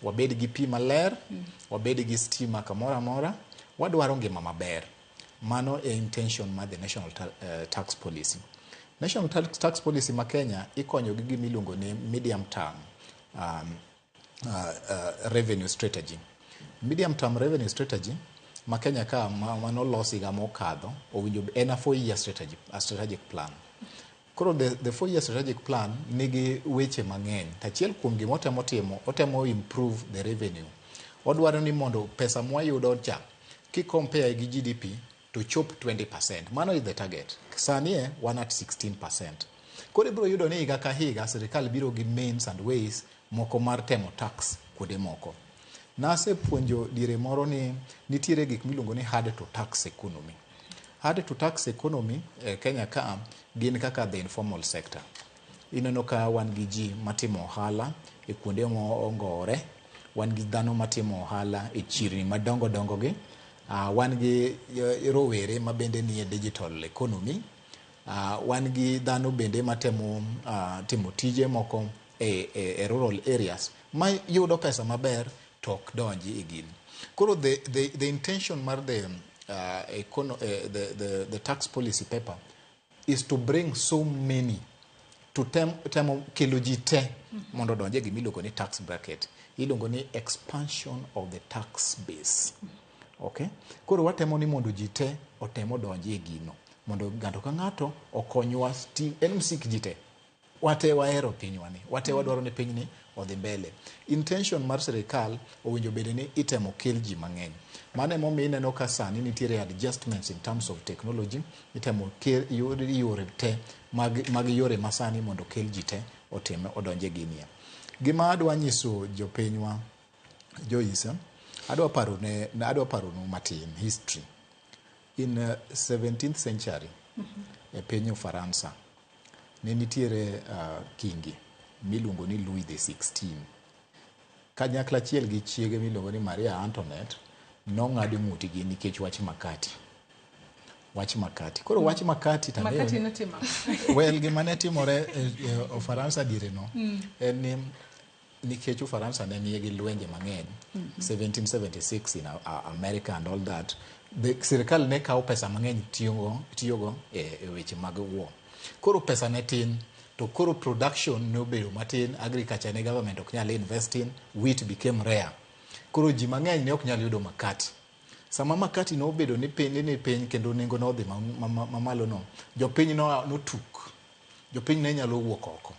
wabed gi pi maler, wabed gi stima kamoro amora, wadwaro ngima maber. Mano e intention ma the National Tax Policy. National Tax Policy ma Kenya ikonyo gi gimiluongo ni medium term revenue strategy. Medium term revenue strategy ma Kenya ka manolosi ga mokadho owinjo en a 4-year strategic plan. Koro the 4-year strategic plan nigi weche mang'eny. Achiel kuom gima otemo improve the revenue. Odwaro ni mondo pesa mwayudo cha compare gi GDP to chop 20%. Mano is the target. Sani wan at 16%. Koro ibiro yudo ni higa ka higa sirikal biro gi means and ways moko mar temo tax kuonde moko. Nase puonjo dire moro ni nitiere gik miluongo ni hard to tax economy. Hard to tax economy Kenya ka gin kaka the informal sector. Ineno ka wan gi ji matimo ohala e kuonde mongore, wan gi dhano matimo ohala e chirni madongo dongo gi, wan gi rowere ma bende ni e digital economy, wan gi dhano bende matemo timo tije moko e rural areas ma yudo pesa maber tok donji e gini. Koro the intention mar the tax policy paper is to bring so many to temo kelo ji te mondo donje gi miluongo ni tax bracket. Iluongo ni expansion of the tax base. Okay? Koro watemo ni mondo ji te otemo donje e gino mondo ng'ato ka ng'ato okonywa en msik ji te. Wate wahero pinywa ni, wate wadwaro ni piny ni odhi mbele. Intention mar sirikal owinjo bed ni itemo kel ji mang'eny. Mano emomiyo ineno ka sani nitiere adjustments in terms of technology, itemo yore te mag yore masani mondo kel ji te otime odonje ginie. Gima adwa nyiso jopinywa Joyce, adwa paronu matin history. In 17th century e piny Ufaransa ne nitiere kingi miluongo ni Louis XVI. Kanyakla achiel gi chiege miluongo ni Maria Antoinette nong'ado ng'utgi nikech wach makati. Koro wach makati makati notima. Well, gima ne timore e Ufaransa dire no en ni nikech Ufaransa ne nie gi lwenje mang'eny 1776 in America and all that. Sirikal ne kawo pesa mang'eny tiyogo e weche mag war. Koro pesa ne tin, to koro production ne obedo matin, agriculture ne government ok nyal invest in, wheat became rare. Koro ji mang'eny ne ok nyal yudo makati. Sama makati no obedo ni piny kendo nengo no odhi mamalo no, jopiny notuk. Jopiny ne nyalo wuok oko.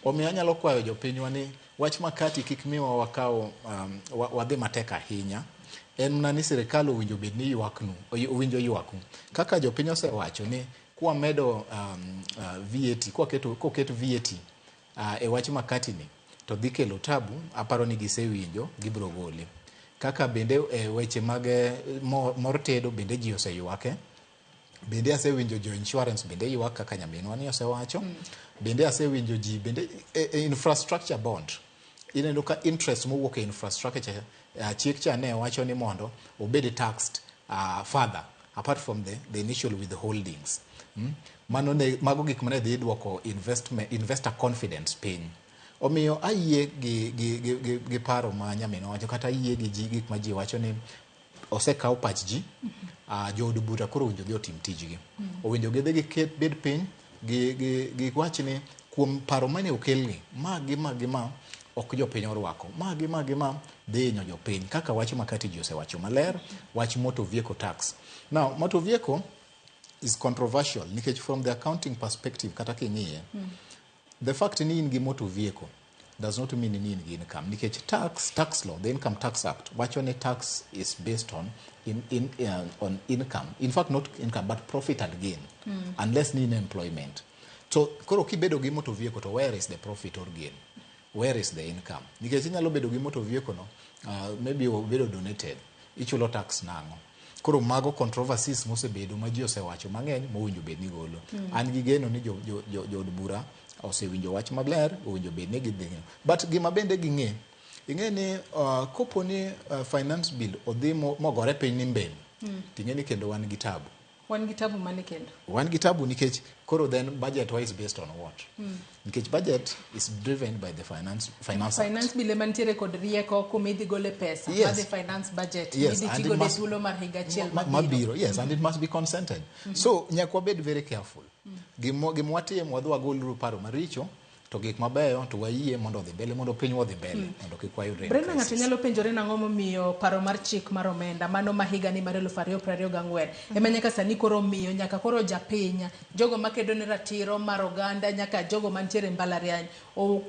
Omiyo anyalo kwayo jopinywa ni wach makati kik miwa wakawo wadhi matek ahinya. En mana ni sirikal owinjo bed ni owinjo ywaku. Kaka jopiny osewacho ni kwa medo VAT, koketo VAT e wach makati ni to dhi kelo tabu, aparo ni gisewinjo, gibro gole. Kaka bende weche mag mor tedo bende ji oseywake. bende asewinjo jo insurance bende ywak kaka nyaminwa ni osewacho. Bende asewinjo ji bende infrastructure bond. Ineno ka interest mowuok e infrastructure chik cha ne wacho ni mondo obed taxed further apart from the initial withholdings. Mago gik mane dhi duoko investor confidence piny. Omiyo ayie gi paro ma nyaminwa wacho kata ayie gi gik ma ji wacho ni osekaw pach ji. Jood bura koro owinjo gi otim tijgi. Owinjo gidhi giket bed piny gi wach ni kuom paro mane okelni ma ok jopiny orwako ma dhi hinyo jopiny kaka wach Makati ji osewacho maler, wach motor vehicle tax. Now motor vehicle is controversial nikech from the accounting perspective kata king'iye the fact ni in gi motor vehicle does not mean ni in gi income nikech tax law, the Income Tax Act wacho ni tax is based on income, in fact not income but profit and gain unless ni in employment. So koro kibedo gi motor vehicle to where is the profit or gain? Where is the income? Nikech inyalo bedo gi motor vehicle no maybe obedo donated ichulo tax nango. Koro mago controversies mosebedo ma ji osewacho mang'eny mowinjo bed ni golo. An gi geno ni jo bura osewinjo wach maber, owinjo bed ni gidhi. But gima bende ging'e ni kopo ni finance bill odhi mogore piny ni mbele ting'e ni kendo wan gi tabu. Wan gi tabu mane kendo? Wan gi tabu nikech koro then budget wise based on what? Nikech budget is driven by the finance bill mantiere kod rieko kumidhi gole pesa. Yes. The finance budget. Yes. Midhi tigo de thuolo mar higa achiel mabiro. Yes, and it must be consented. So nyaka wabed very careful. Gimwatie mwadhi wagol paro maricho to gik mabeyo to wayie mondo odhi mbele mondo piny odhi mbele mondo kik wayudre. Brenda, ng'ato nyalo penjore nang'o momiyo paro mar chik mar omenda mano ma higa ni mar 2024 ema nyaka sani koro miyo nyaka koro japiny jogo makedo ne ratiro mar oganda nyaka jogo mantiere mbalariany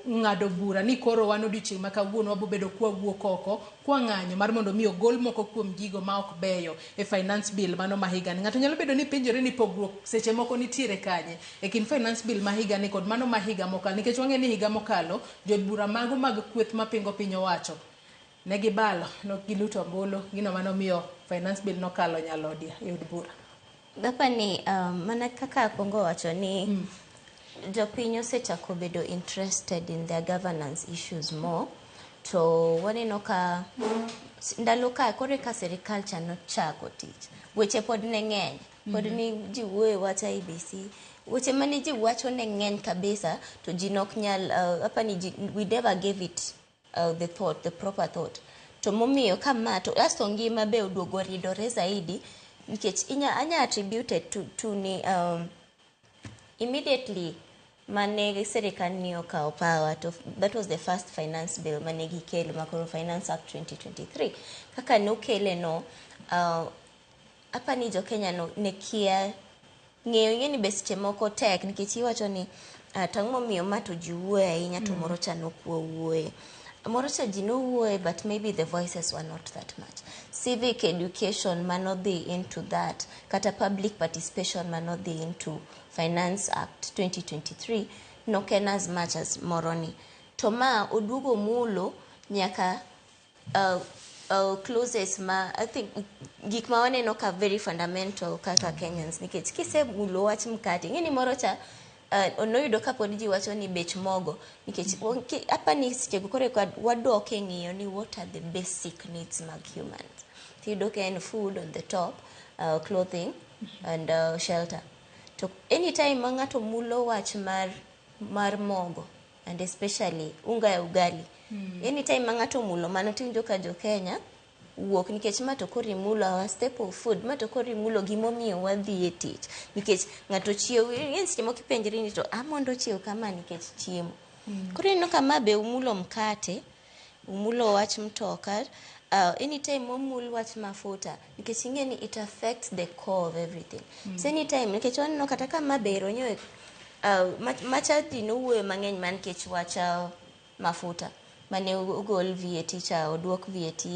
ng'ado bura ni koro wan odiochieng' ma kawuono wabobedo kwawuok oko kwa ng'anyo mar mondo miyo gol moko kuom gigo ma ok beyo e finance bill mano ma higa ni. Ng'ato nyalo bedo ni penjore ni pogruok seche moko nitiere kanye e kin finance bill ma higa ni kod mano ma higa mokalo nikech wang'e ni higa mokalo jod bura mago mag kweth mapingo piny owacho ne gibalo no giluto ombulu gino mano miyo finance bill nokalo nyalodia e od bura. Dapani mana kaka Kongo wacho ni jopiny osechako bedo interested in their governance issues more to waneno ka ndalo ka kore ka serikal chano chako tich weche pod ne ng'eny pod ni ji wuoyo wach IEBC weche mane ji wacho ne ng'eny kabisa to ji nok nyal apani we never gave it the proper thought to momiyo kama to asto ngima be oduogo ridore zaidi nikech anya attributed to ni immediately mane serikal ni okawo power to that was the first finance bill mane gikelo makoro Finance Act 2023 kaka nokele no apani jo Kenya no ne kia ng'eyo ni beseche moko tek nikech iwacho ni tang' momiyo ma to ji wuoyo ahinya to moro cha nokwuoye moro cha ji nowuoye but maybe the voices were not that much. Civic education manodhi into that kata public participation manodhi into Finance Act 2023 not as much as moroni to ma odugo mulo nyaka clauses ma I think gik ma waneno ka very fundamental kaka Kenyans nikech kise mulo wach mkate ng'eni moro cha onoyudo kapod ji wacho ni bech mogo nikech apani sichego kore wadoke ng'iyo ni what are the basic needs mag humans tiyudo ka en food on the top, clothing and shelter to anytime ma ng'ato mulo wach mar mogo and especially unga ya ugali anytime ma ng'ato mulo mano tinjo ka jo Kenya wuok nikech mato kori mulo our staple food mato kori mulo gimomiyo wadhi e tich nikech ng'ato chiew yensi mo kipenjri ni to amondo chiew kama nikech chiemo koro no kama be umulo mkate umulo wach mtoka anytime omul wach mafuta nikech ingeni it affects the core of everything so anytime nikech wanno kata kama bero nyoe macha dino wuoyo mang'eny man kech wacha mafuta mane ugol VAT cha oduok VAT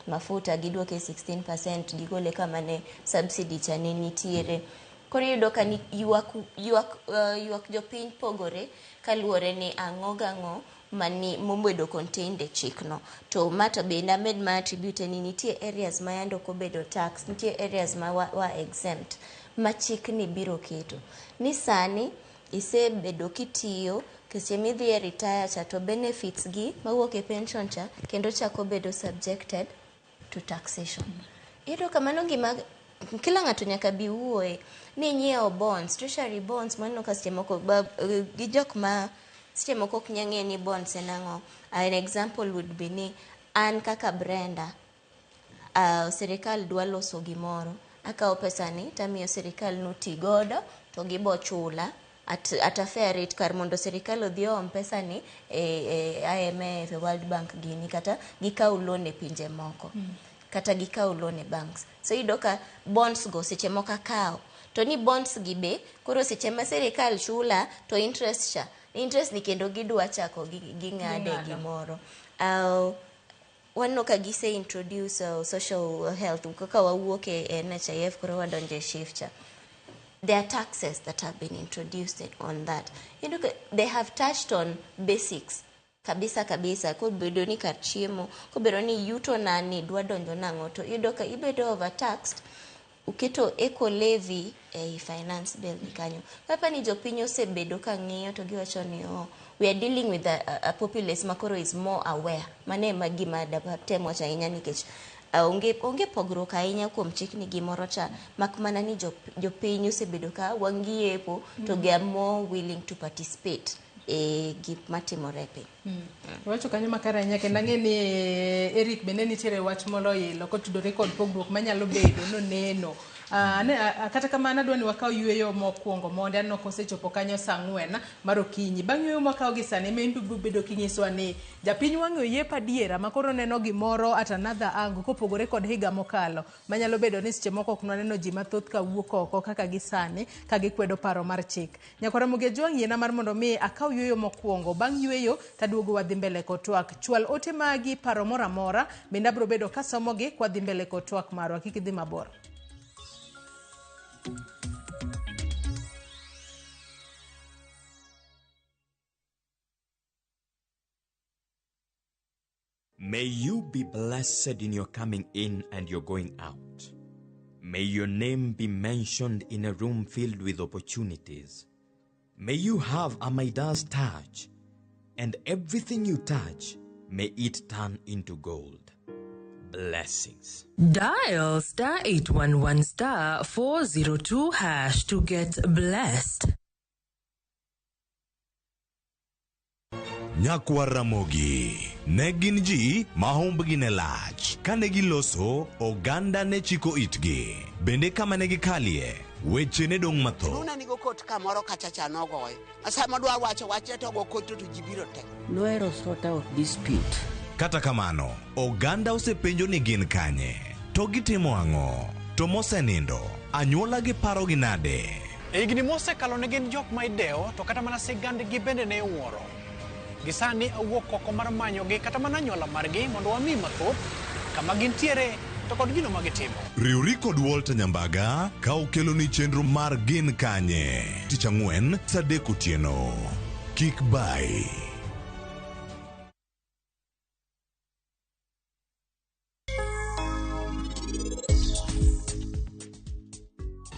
mafuta giduoke 16% gigole kama ne subsidy cha ne nitiere koro yudo ka ni yuak jopiny pogore kaluwore ni ang'o mani mombedo contained e chikno to mato be named ma attribute ni nitie areas ma yando ko bedo tax nitie areas ma wa exempt machikni biro keto ni sani isebedo kitiyo seche midhi e retire cha to benefits gi mawuok e pension cha kendo chako bedo subjected to taxation. Iyudo kamano gima kila ng'ato nyaka bi wuoye ni nyiewo bonds, treasury bonds maneno ka seche moko gi jok ma seche moko ok nyang'e ni bonds en ang'o. An example would be ni an kaka Brenda, sirikal dwa loso gimoro, akawo pesani tamiyo sirikal noti godo to gibo chula at a fair rate kar mondo sirikal odhi oom pesani e IMF, World Bank gini kata gikaw loan e pinje moko. Kata gikaw loan e banks. So iyudo ka bonds go seche moko akawo to ni bonds gi be koro seche ma sirikal chula to interest ni kendo gidwa chako ging'ade gimoro. Wanno ka gise introduce social health kaka wawuok e NHIF koro wadonje shift cha. There are taxes that have been introduced on that. You know, they have touched on basics. Kabisa kobedo ni kar chiemo, kobedo ni yuto nani dwa donjo nang'o to iyudo ka ibedo overtaxed uketo eco levy e finance bill ni kanyo. Papa ni jopiny osebedo ka ng'iyo to giwacho ni we are dealing with a populace makoro is more aware. Mane magima temo cha inya nikech onge pogruok ahinya kuom chikni gimoro cha mak mana ni jopiny osebedo ka wangiepo to they are more willing to participate e gik matimore pe. Wacho kanyo makara nyaka nang'e ni Eric bende nitiere wach molo ilo kotudore kod pogruok manyalo bedo no neno. Kata kamano adwa ni wakaw yueyo mokwongo mondo anno kosechopo kanyo saa 4 mar okinyi. Bang' yueyo makaw gi sani membi bedo kinyisowa ni japiny wang'e oyie padiera makoro neno gimoro at another angle kopogore kod higa mokalo manyalo bedo ni seche moko ok nwaneno ji mathoth ka wuok oko kaka gisani ka gikwedo paro mar chik. Nyakora Muge Jwang' yiena mar mondo mi akaw yueyo mokwongo. Bang' yueyo taduogo wadhi mbele kod twak. Chwal ote magi paro moro amora bende abiro bedo kasomogi kwa dhi mbele kod twak marwa. Kik idhi mabor. May you be blessed in your coming in and your going out. May your name be mentioned in a room filled with opportunities. May you have a Midas touch, and everything you touch, may it turn into gold. Blessings. Dial *811 402 hash to get blessed. Nyakwar Ramogi ne gin ji mahumbgi ne lach kane giloso oganda ne chiko itgi bende kama ne gikalie weche ne dong' matho. Nuna nigo kot kamoro kachacha nogoye asama dwa wacho to go kot to jibiro te Noero sort out dispute. Kata kamano oganda osepenjo ni gin kanye to gitimo ang'o to mosenindo anyuola gi paro gi nade. Higni mosekalo ne gin jok ma idewo to kata mana sigand gi bende ne wuoro. Gisani awuok oko mar manyogi kata mana anyuola margi mondo wami mathoth kama gintiere to kod gino ma gitimo. Riwri kod Walter Nyambaga ka okelo ni chenro mar gin kanye tich ang'wen saa 3 otieno. Kik bai.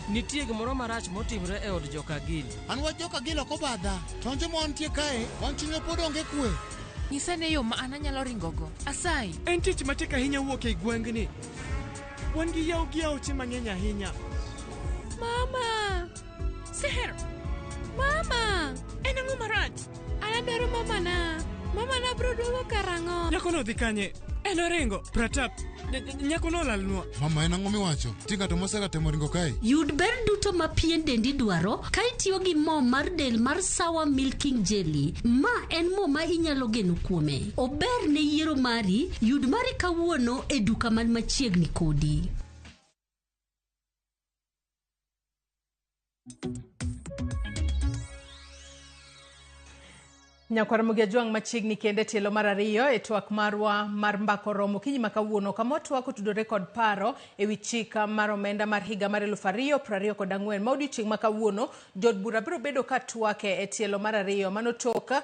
Nitie gimoro marach motimre e od joka Gil. An wach joka Gil ok obadha. Tonje mo antie kae, wan chunye pod onge kwe. Nyisa ne yo ma an anyalo ringogo. Asayi. En tich matek ahinya wuok e gweng'ni. Wan gi yaw gi aoche mang'eny ahinya. Mama! Seher! Mama! En ang'o marach? An adwaro mama na. Mama na bro duogo karang'o? Nyako no dhi kanye? En oringo. Pratap. Nyako no lalnwa. Mama en ang'o miwacho? Tinga to mosega temo ringo kae. Yud ber duto ma pien dendi dwaro ka itiyo gi mo mar del mar Sawa Milking Jelly. Ma en mo ma inyalo geno kuome. Ober ne yiero mari. Yud mari kawuono e duka man machiegni kodi. Nyakwar Mugia Jwang machiegni kende tielo mar ariyo e twak marwa mar mbako romo kinyi makawuono kama twak otudore kod paro e wi chik mar omenda mar higa mar 2024 ma odiochieng' makawuono jod bura biro bedo ka twake e tielo mar ariyo manotoka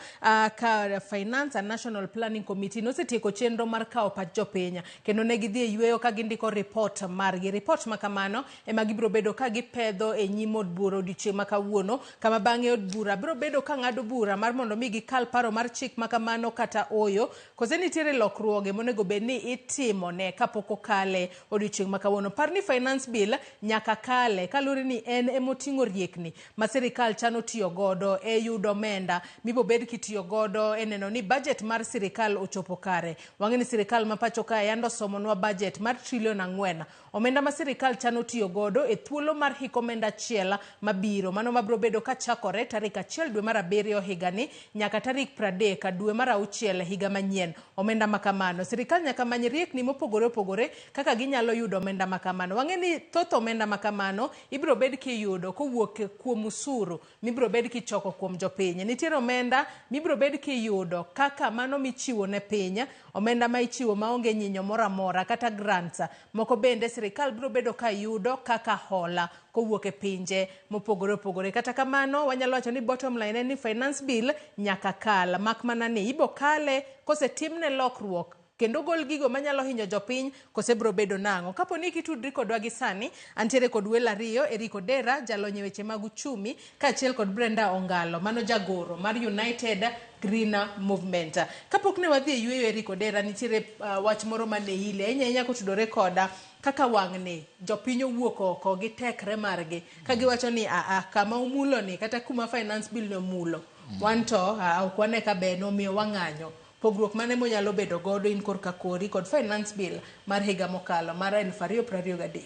ka Finance and National Planning Committee nosetieko chenro mar kawo pach jopiny kendo ne gidhi e yweyo ka gindiko report margi. Report makamano ema gibiro bedo ka gipedho e nyim od bura odiochieng' makawuono kama bang'e od bura biro bedo ka ng'ado bura mar mondo mi kal paro mar chik makamano kata oyo kose nitiere lokruoge monego bedni itimo ne kapok okale odiochieng' makawuono. Parni finance bill nyaka kale kalure ni en emoting'o riekni ma sirikal chano tiyo godo e yudo omenda mibo bed kitiyo godo e neno ni budget mar sirikal ochopo kare. Wang'e ni sirikal ma pacho ka yando somonwa budget mar $4 trillion omenda ma sirikal chano tiyo godo e thuolo mar hik omenda achiel mabiro mano mabiro bedo ka chakore tarik 1 dwe mar 7 higani nyaka tarik 30 dwe mar 6 higa manyien. Omenda makamano sirikal nyaka many riekni mopogore opogore kaka ginyalo yudo omenda makamano. Wang'e ni thoth omenda makamano ibiro bed kiyudo kowuok kuom usuru mibiro bed kichoko kuom jopiny. Nitiere omenda mibiro bed kiyudo kaka mano michiwo ne piny, omenda ma ichiwo maonge nyinyo moro amora kata grants. Moko bende sirikal biro bedo ka yudo kaka hola kowuok e pinje mopogore opogore. Kata kamano wanyalo wacho ni bottom line en ni finance bill nyaka kal mak mana ni ibo kale kose timne lokruok kendo gol gigo manyalo hinyo jopiny kose biro bedo nang'o. Kapo ni kitudri kodwa gi sani antiere kod welo ariyo, Eric Odera jalonye weche mag uchumi kaachiel kod Brenda Ongalo mano jagoro mar United Green Movement. Kapok ne wadhi e yweyo Eric Odera nitiere wach moro mane ile ahinya kotudore koda kaka wang'ni jopiny owuok oko gi tekre margi ka giwacho ni kama umulo ni kata kuma finance bill no mulo wanto okwane ka be no miyo wang'anyo pogruok mane monyalo bedo godo in korka kori kod finance bill mar higa mokalo mar 2023.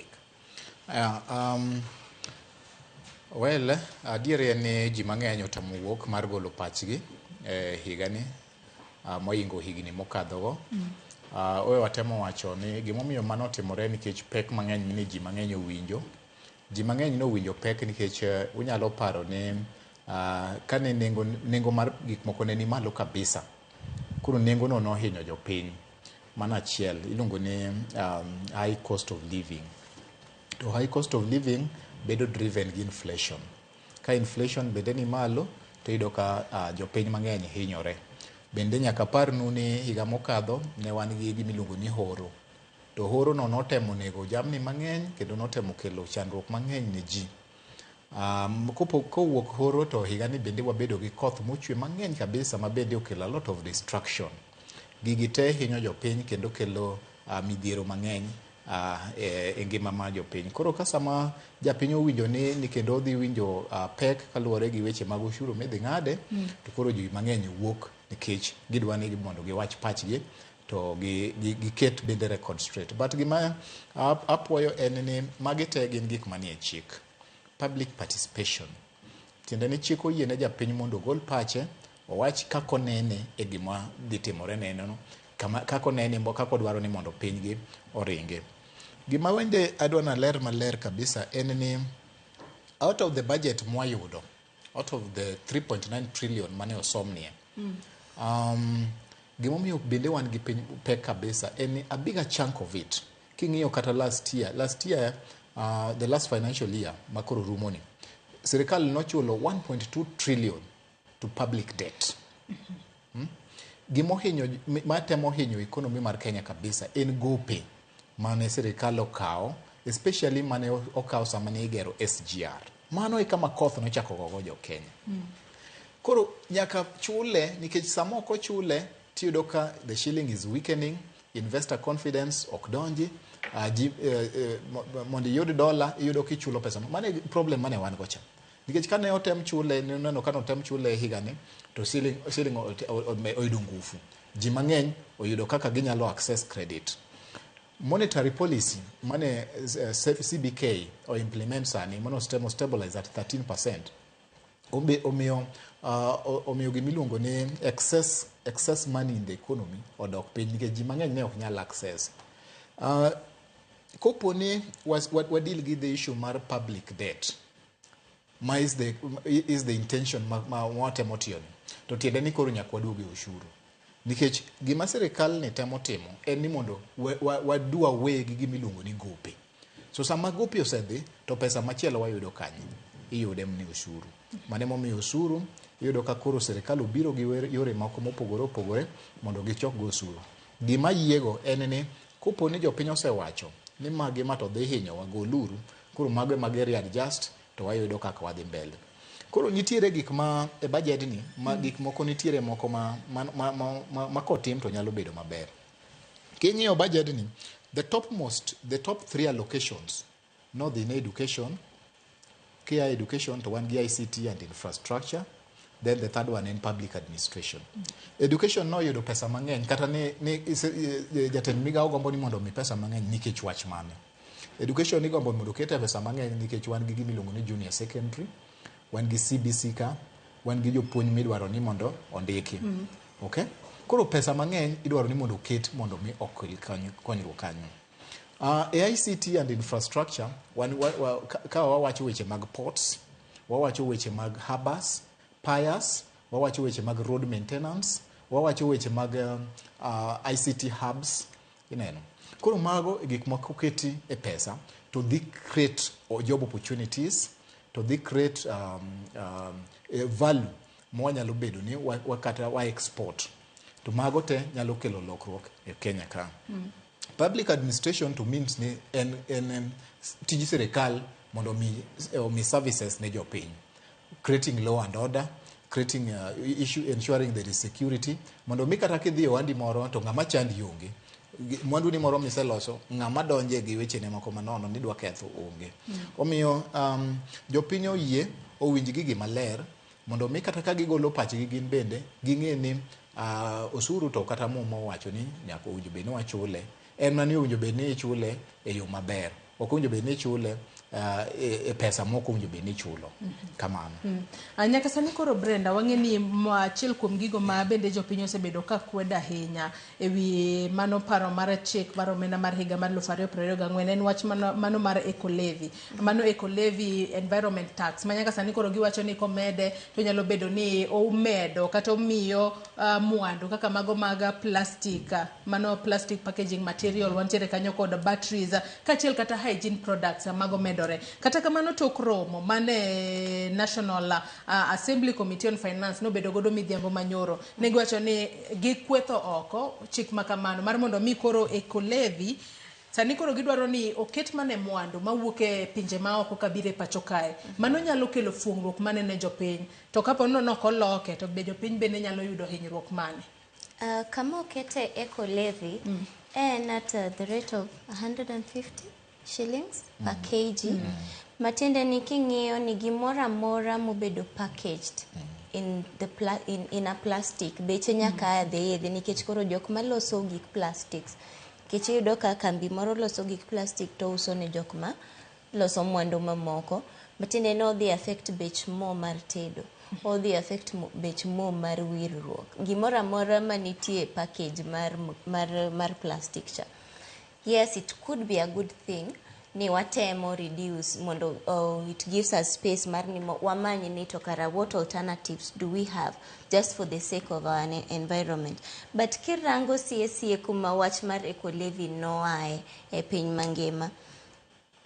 Well, adiere ni ji mang'eny otamo wuok mar golo pachgi higani moingo higni mokadhogo. Owe watemo wacho ni gimomiyo mano timore nikech pek mang'eny ni ji mang'eny owinjo. Ji mang'eny no winjo pek nikech unyalo paro ni kane nengo mar gik moko ne ni malo kabisa. Kuro nengo no nohinyo jopiny. Mana achiel iluongo ni high cost of living. To high cost of living bedo driven gi inflation. Ka inflation bede ni malo to iyudo ka jopiny mang'eny hinyore. Bende nyaka parnu ni higa mokadho ne wan gi gimiluongo ni horo. To horo no notemo nego jamni mang'eny kendo notemo kelo chandruok mang'eny ne ji. Kowuok horo to higa ni bende wabedo gi koth mochwe mang'eny kabisa ma bende okelo a lot of destruction. Gigi te hinyo jopiny kendo kelo midhiero mang'eny e ngima ma jopiny. Koro ka sama japiny owinjo ni kendo odhi winjo pek kaluwore gi weche mag ushuru midhi ng'ade to koro ji mang'eny wuok nikech gidwa ni mondo giwach pachgi to giket bende record straight. But gima apuoyo en ni magi te gin gik manie chik. Public participation. Tiende ni chik oyiene japiny mondo ogol pache, owach kako nene e gima dhi timore neno, kako nene kako dwaro ni mondo pinygi oringe. Gima wende adwa na ler maler kabisa en ni out of the budget mwayudo, out of the 3.9 trillion mane osomnie, gimomiyo bende wan gi pek kabisa en ni a bigger chunk of it. King'iyo kata last year, the last financial year makoro rumoni, sirikal nochulo 1.2 trillion to public debt. Matemo hinyo economy mar Kenya kabisa en gope mane sirikal okawo, especially mane okawo sama ne igero SGR. Mano e kama koth nochako gogo jo Kenya. Koro nyaka chule nikech sama ok ochule tiyudo ka the shilling is weakening, investor confidence ok donji, mondo iyud dola iyudo kichulo pesa. Mane problem mane wan gocha. Nikech kane otem chule neno kane otem chule higani to shilling oyudo ngufu. Ji mang'eny oyudo kaka ginyalo access credit. Monetary policy mane CBK o implement sani mano stabilize at 13%. Omiyo gimiluongo ni excess money in the economy odok piny nikech ji mang'eny ne ok nyal access. Kopo ni wadil gi the issue mar public debt. ma is the intention ma watemo tiyo to tiende ni koro nyaka waduoge ushuru nikech gima sirikal ni temo timo en ni mondo wadu away gi gimiluongo ni gope. So sama gope osedhi to pesa machielo wayudo kanye iyude ni ushuru. Mane momiyo ushuru iyudo ka koro sirikal obiro gi yore moko mopogore opogore mondo gichok go ushuru. Gima yiego en ni kopo ni jopiny osewacho ni magi ma to dhi hinyo wagoluru koro mago mage readjust to wayudo kaka wadhi mbele. Koro nitiere gik ma e budget ni ma gik moko nitiere moko ma kotim to nyalo bedo maber. King'iyo budget ni the top 3 allocations no in education, care education to one ICT and infrastructure, then the third one in public administration. Education no yudo pesa mang'eny kata ni jatend migawo gombo ni mondo mi pesa mang'eny nikech wach mane. Education ni gombo mondo kete pesa mang'eny nikech wan gi gimiluongo ni junior secondary, wan gi CBC ka, wan gi jopuonj midwaro ni mondo ondiki. Okay? Koro pesa mang'eny idwaro ni mondo ket mondo mi okel konyruok kanyo. ICT and infrastructure ka wawacho weche mag ports, wawacho weche mag harbors, piers, wawacho weche mag road maintenance, wawacho weche mag ICT hubs, ineno. Koro mago gik moko keti e pesa to dhi create job opportunities, to dhi create value mwanyalo bedo ni wakata wa export. To mago te nyalo kelo lokruok e Kenya ka. Public administration to means ni en tiji sirikal mondo mi services ne jopiny. Creating law and order, creating ensuring there is security. Mondo mi kata kidhi ohandi moro to ng'ama chandi onge. Mwandu ni moro miseloso ng'ama donje gi weche ne moko manono ni dwa ketho onge. Omiyo jopiny oyie owinj gi gima ler mondo mi kata ka gigolo pachgi gin bende ging'e ni osuru to kata mo wacho ni nyaka owinjo bed ni wachule. En mani owinjo bed ni ichule e yo maber. Ok owinjo bed ni ichule e pesa moko owinjo bed ni ichulo. Kamano. Nyaka sani koro Brenda wang'e ni achiel kuom gigo ma bende jopiny osebedo ka kwedo ahinya ewi mano paro mar chik mar omenda mar higa mar 2024 en wach mano mar eco levy. Mano eco levy environment tax ma nyaka sani koro giwacho ni komede to nyalo bedo ni omedo kata omiyo mwandu kaka mago mag plastic, mano plastic packaging material wantiere kanyo kod batteries kachiel kata hygiene products mago medore. Kata kamano tok romo mane National Assembly Committee on Finance no bedo godo midhiambo manyoro ne giwacho ni gikwetho oko chik makamano mar mondo mi koro eco levy sani koro gidwaro ni oket mane mwandu mawuok e pinje ma oko kabire pacho kae. Mano nyalo kelo fuongruok mane ne jopiny to kapo no koloke to be jopiny bende nyalo yudo hinyruok mane. Kama okete eco levy and at the rate of 150 shillings per kg. Matiende ni king'iyo ni gimora mora mobedo packaged in a plastic beche nyaka adhi nikech koro jok maloso gik plastics kech yudo ka kambi moro loso gik plastic to uso ne jok ma loso mwandu mamoko. Matiende no dhi affect bech mo mar tedo, o dhi affect bech mo mar wirruok. Gimora mora manitie package mar plastic cha. Yes, it could be a good thing ni watemo reduce mondo it gives us space mar ni wamanyi ni to kara what alternatives do we have just for the sake of our environment. But kirango sie kuma wach mar eco levy no ae e piny mangima,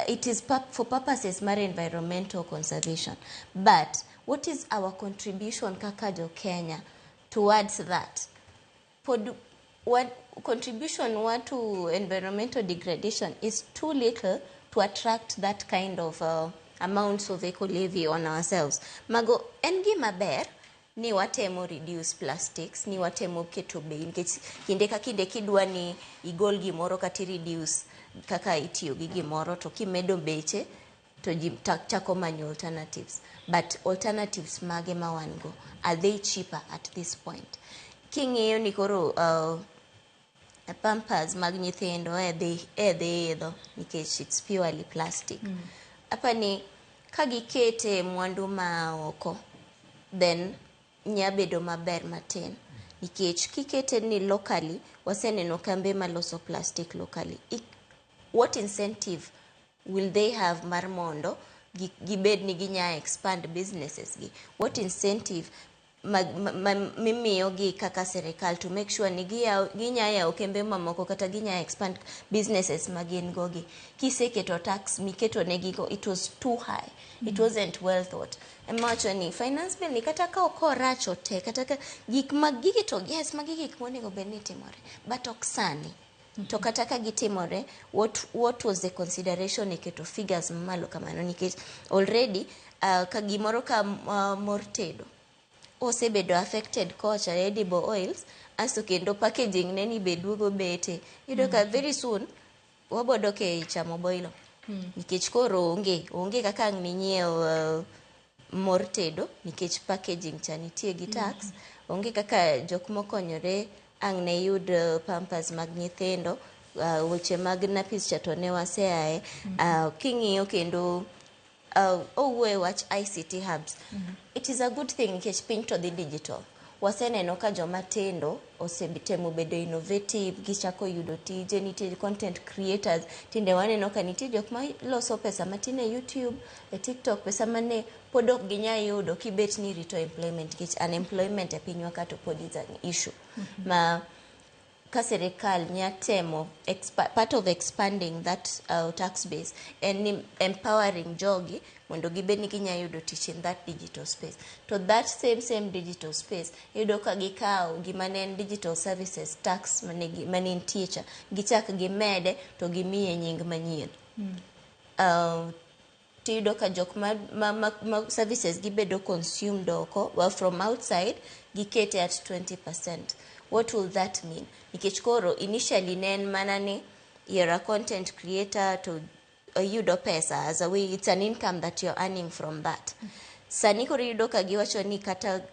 it is for purposes mar environmental conservation. But what is our contribution kaka jo Kenya towards that? What contribution to environmental degradation is too little to attract that kind of amounts of eco levy on ourselves. Mago engi maber ni watemo reduce plastics, ni watemo keto bei nikech kinde ka kinde kidwa ni igol gimoro kati reduce kaka itiyo gi gimoro to kimedo beche to chako manyo alternatives. But alternatives mage mawango, are they cheaper at this point? King'iyo ni koro pampers mag nyithindo edho nikech it's purely plastic. Apa ni kagikete mwandu ma oko then nyabedo maber matin nikech kikete ni locally waseneno kambe maloso plastic locally. What incentive will they have mar mondo gibed ni ginya expand businesses gi. What incentive mimiyogi kaka serikal to make sure ni ginya yawo kembe mamoko kata ginya expand businesses magin gogi. Kiseketo tax miketo negigo, it was too high. It wasn't well thought. Emacho ni finance bill ni kata ka okoracho te kata ka gik magigi to yes magi gik monego bedni timore but oksani. To kata ka gitimore, what was the consideration iketo figures malo kamano nikech already ka gimoro ka mor tedo osebedo affected kocha edible oils aso kendo packaging ne ni beduogo bete yudo ka very soon wabodoke chamo boilo nikech koro onge kaka ni nyiew mor tedo nikech packaging cha nitie gi tax onge kaka jok mokonyore ang ne yud pampers mag nyithindo weche mag napis cha to ne waseae king'iyo kendo we watch ICT hubs. It is a good thing nikech piny to the digital. Waseneno ka joma tindo osebitemo bedo innovative, gichako yudo tije, nitie content creators. Tinde waneno ka nitie jok ma loso pesa matin e YouTube, e TikTok, pesa mane pod ok ginya yudo kibet ni rito employment nikech unemployment e pinywa ka to pod is an issue. Ma ka serikal nyatemo part of expanding that tax base and empowering jogi mondo gibed ni ginya yudo tich in that digital space. To that same digital space yudo ka gikawo gima ne en digital services tax mane teacher gichak gimede to gimiye nying manyien. Tiyudo ka jok ma services gibedo consumed oko from outside gikete at 20%. What will that mean? Nikech koro initially nen mana ni you're a content creator to yudo pesa as a way, it's an income that you're earning from that. Sani koro yudo ka giwacho ni kata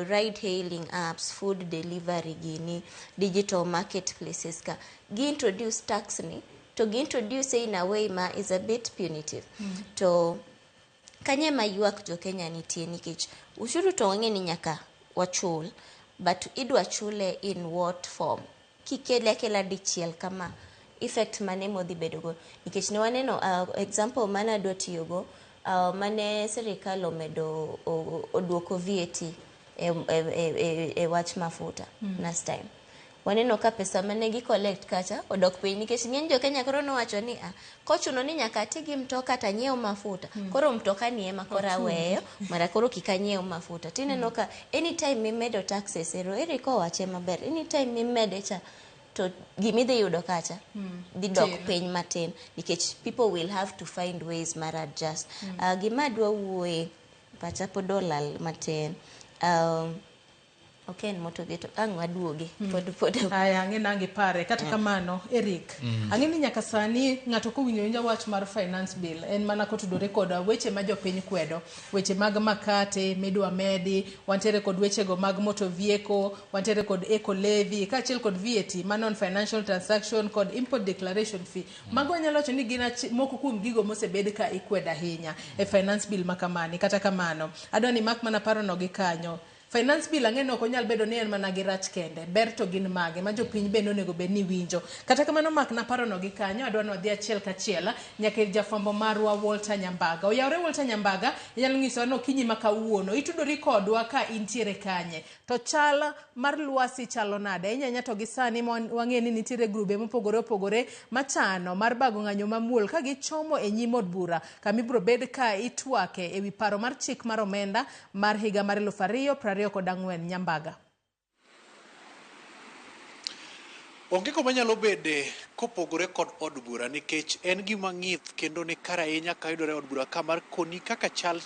ride hailing apps, food delivery gini, digital marketplaces ka gi introduce tax ni to gi introduce in a way ma is a bit punitive. To kanye ma yuak jo Kenya nitie nikech ushuru to wange ni nyaka wachul. But idwa chule in what form? Kikele kela dichiel kama effect mane modhi bedogo. Nikech ne waneno example mana dwa tiyogo mane serikal omedo oduoko VAT e wach mafuta last time. Waneno ka pesa mane gi collect kacha odok piny nikech ng'eny jo Kenya koro nowacho ni kochuno ni nyaka ati gi mtoka ta nyiew mafuta koro mtoka ni ema kora weyo mara koro kika nyiew mafuta tineno ka anytime mimedo taxes eri ko wache maber anytime mimede cha to gimidhi yudo kacha dhi dok piny matin nikech people will have to find ways mar adjust. Gima dwa wuoye pacha podolal matin okay moto geto ang'waduoge pod aya nangi pare kata kamano Eric ang'eni nyaka sani ng'ato kowinjo wach mar finance bill en mana kotudore kod weche ma jopiny kwedo weche mag makate midwa medi wantere kod weche go mag motor vehicle wantere kod eco levy kaachiel kod VAT ma non financial transaction kod import declaration fee mago nyalo wacho ni gina moko kuom gigo mosebed ka ikwedo ahinya e finance bill makamani kata kamano adwani mak mana paro no gi kanyo. Finance bill ang'eno ok onyal bedo ni en mana gi rach kende ber to gin mage ma jopiny bende onego bed ni winjo kata kamano mak na paro no gi kanyo adwa no dhi achiel kachiel nyaka jafwambo marwa Walter Nyambaga. Oyawre Walter Nyambaga inyalo nyiso no kinyi ma kawuono itudori kodwa ka intiere kanye to chal mar lwasi chalo nade inyanya to gi sani wang'e ni nitiere grube mopogore opogore machano mar bago ng'anyo mamuol ka gichomo e nyim od bura kama ibiro bed ka itwake ewi paro mar chik mar omenda mar higa mar 2024. Nyambaga. Onge ko manyalo bede kopogore kod od bura nikech en gima ng'ith kendo ni kara ahinya ka yudore od bura kamar koni kaka chal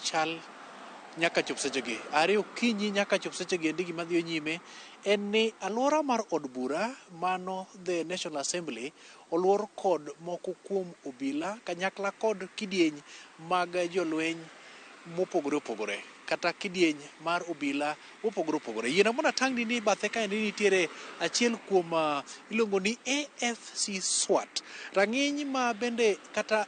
nyaka chop sechegi are okinyi nyaka chop sechegi endi gima dhiyo nyime en ni alwora mar od bura mano the National Assembly oluor kod moko kuom obila kanyakla kod kidieny mag jolweny mopogore opogore. kata kidieny mar obila opogore opogore. Yiena mona tangni ni bathe kae nitiere achiel kuom iluongo ni AFC SWAT, rang'iny ma bende kata